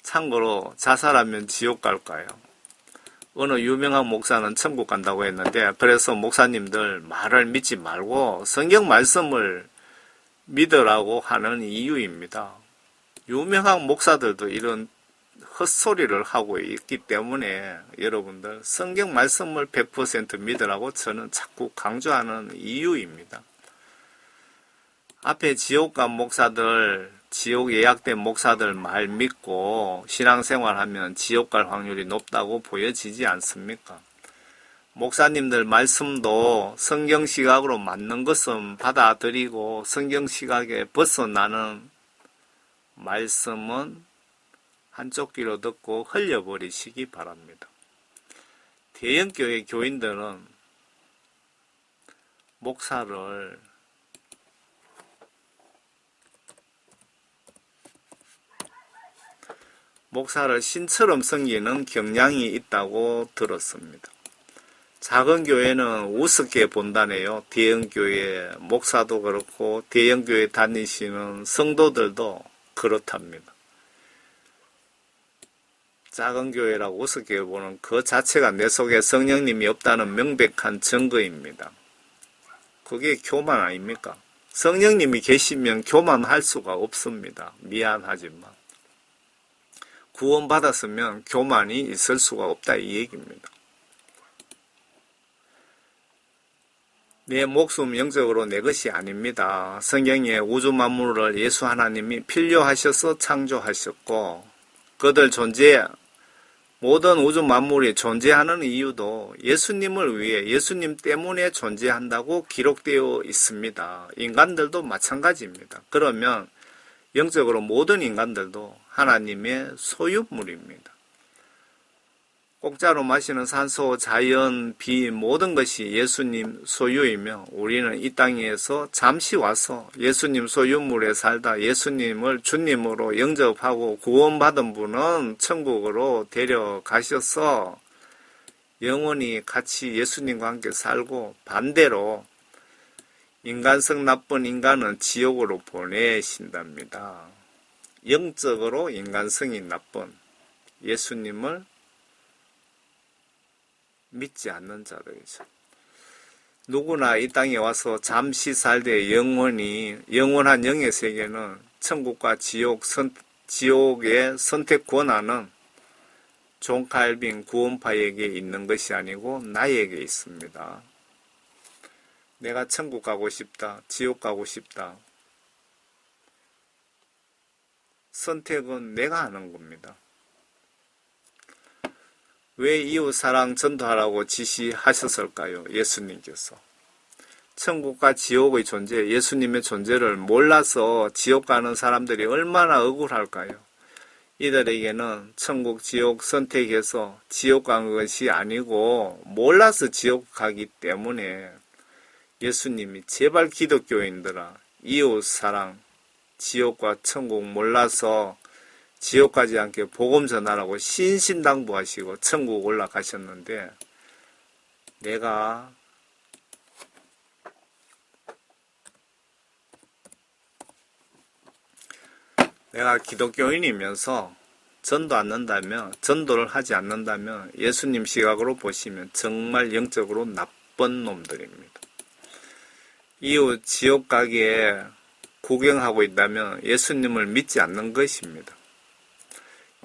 참고로 자살하면 지옥 갈까요? 어느 유명한 목사는 천국 간다고 했는데 그래서 목사님들 말을 믿지 말고 성경 말씀을 믿으라고 하는 이유입니다. 유명한 목사들도 이런 헛소리를 하고 있기 때문에 여러분들 성경 말씀을 100% 믿으라고 저는 자꾸 강조하는 이유입니다. 앞에 지옥 간 목사들, 지옥 예약된 목사들 말 믿고 신앙생활하면 지옥 갈 확률이 높다고 보여지지 않습니까? 목사님들 말씀도 성경 시각으로 맞는 것은 받아들이고 성경 시각에 벗어나는 말씀은 한쪽 귀로 듣고 흘려버리시기 바랍니다. 대형교회 교인들은 목사를 신처럼 섬기는 경향이 있다고 들었습니다. 작은 교회는 우습게 본다네요. 대형교회 목사도 그렇고 대형교회 다니시는 성도들도 그렇답니다. 작은 교회라고 우습게 보는 그 자체가 내 속에 성령님이 없다는 명백한 증거입니다. 그게 교만 아닙니까? 성령님이 계시면 교만할 수가 없습니다. 미안하지만. 구원받았으면 교만이 있을 수가 없다 이 얘기입니다. 내 목숨 영적으로 내 것이 아닙니다. 성경에 우주 만물을 예수 하나님이 필요하셔서 창조하셨고 그들 존재 모든 우주 만물이 존재하는 이유도 예수님을 위해 예수님 때문에 존재한다고 기록되어 있습니다. 인간들도 마찬가지입니다. 그러면 영적으로 모든 인간들도 하나님의 소유물입니다. 공짜로 마시는 산소, 자연, 비 모든 것이 예수님 소유이며 우리는 이 땅에서 잠시 와서 예수님 소유물에 살다 예수님을 주님으로 영접하고 구원받은 분은 천국으로 데려가셔서 영원히 같이 예수님과 함께 살고 반대로 인간성 나쁜 인간은 지옥으로 보내신답니다. 영적으로 인간성이 나쁜 예수님을 믿지 않는 자들이죠. 누구나 이 땅에 와서 잠시 살되 영원한 영의 세계는 천국과 지옥의 선택 권한은 존 칼빈 구원파에게 있는 것이 아니고 나에게 있습니다. 내가 천국 가고 싶다, 지옥 가고 싶다. 선택은 내가 하는 겁니다. 왜 이웃사랑 전도하라고 지시하셨을까요? 예수님께서. 천국과 지옥의 존재, 예수님의 존재를 몰라서 지옥 가는 사람들이 얼마나 억울할까요? 이들에게는 천국, 지옥 선택해서 지옥 간 것이 아니고 몰라서 지옥 가기 때문에 예수님이 제발 기독교인들아, 이웃사랑, 지옥과 천국 몰라서 지옥 가지 않게 복음 전하라고 신신당부하시고 천국 올라가셨는데 내가 기독교인이면서 전도를 하지 않는다면 예수님 시각으로 보시면 정말 영적으로 나쁜 놈들입니다. 이웃 지옥 가기에 구경하고 있다면 예수님을 믿지 않는 것입니다.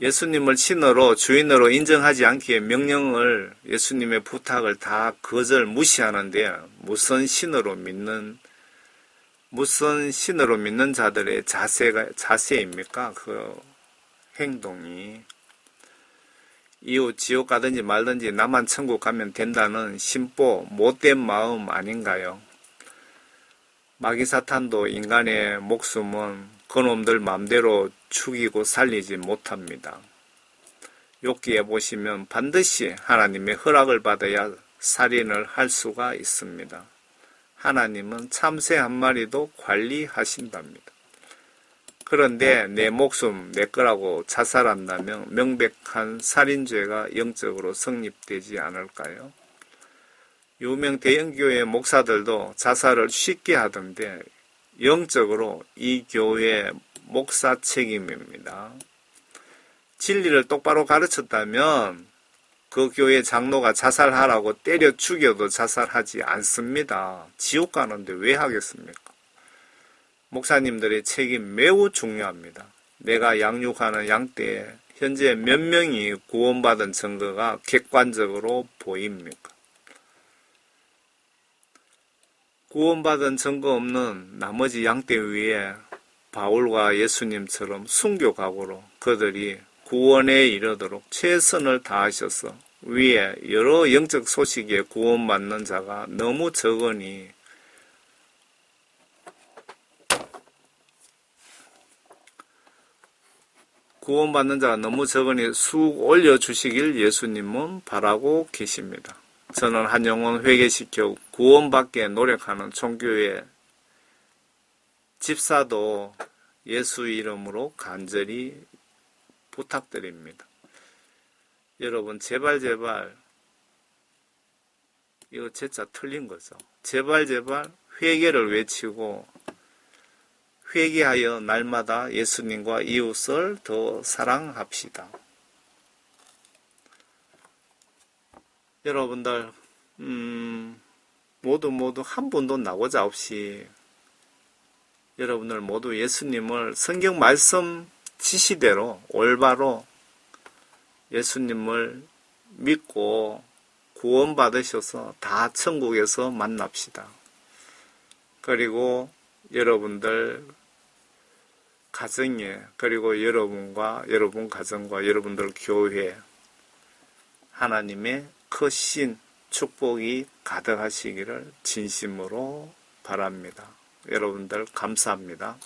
예수님을 신으로 주인으로 인정하지 않기에 명령을 예수님의 부탁을 다 거절 무시하는데 무슨 신으로 믿는 자들의 자세입니까? 그 행동이 이웃 지옥 가든지 말든지 나만 천국 가면 된다는 심보 못된 마음 아닌가요? 마귀사탄도 인간의 목숨은 그놈들 마음대로 죽이고 살리지 못합니다. 욥기에 보시면 반드시 하나님의 허락을 받아야 살인을 할 수가 있습니다. 하나님은 참새 한 마리도 관리하신답니다. 그런데 내 목숨 내 거라고 자살한다면 명백한 살인죄가 영적으로 성립되지 않을까요? 유명 대형교회 목사들도 자살을 쉽게 하던데 영적으로 이 교회 목사 책임입니다. 진리를 똑바로 가르쳤다면 그 교회 장로가 자살하라고 때려 죽여도 자살하지 않습니다. 지옥 가는데 왜 하겠습니까? 목사님들의 책임 매우 중요합니다. 내가 양육하는 양떼에 현재 몇 명이 구원받은 증거가 객관적으로 보입니까? 구원받은 증거 없는 나머지 양떼 위에 바울과 예수님처럼 순교각오로 그들이 구원에 이르도록 최선을 다하셔서 위에 여러 영적 소식에 구원받는 자가 너무 적으니 쑥 올려주시길 예수님은 바라고 계십니다. 저는 한 영혼 회개시켜 구원받게 노력하는 총교회 집사도 예수 이름으로 간절히 부탁드립니다. 여러분 제발 이거 진짜 틀린 거죠. 제발 회개를 외치고 회개하여 날마다 예수님과 이웃을 더 사랑합시다. 여러분들 모두 한 분도 나고자 없이 여러분들 모두 예수님을 성경 말씀 지시대로 올바로 예수님을 믿고 구원받으셔서 다 천국에서 만납시다. 그리고 여러분들 가정에, 그리고 여러분과 여러분 가정과 여러분들 교회 하나님의 크신 축복이 가득하시기를 진심으로 바랍니다. 여러분들 감사합니다.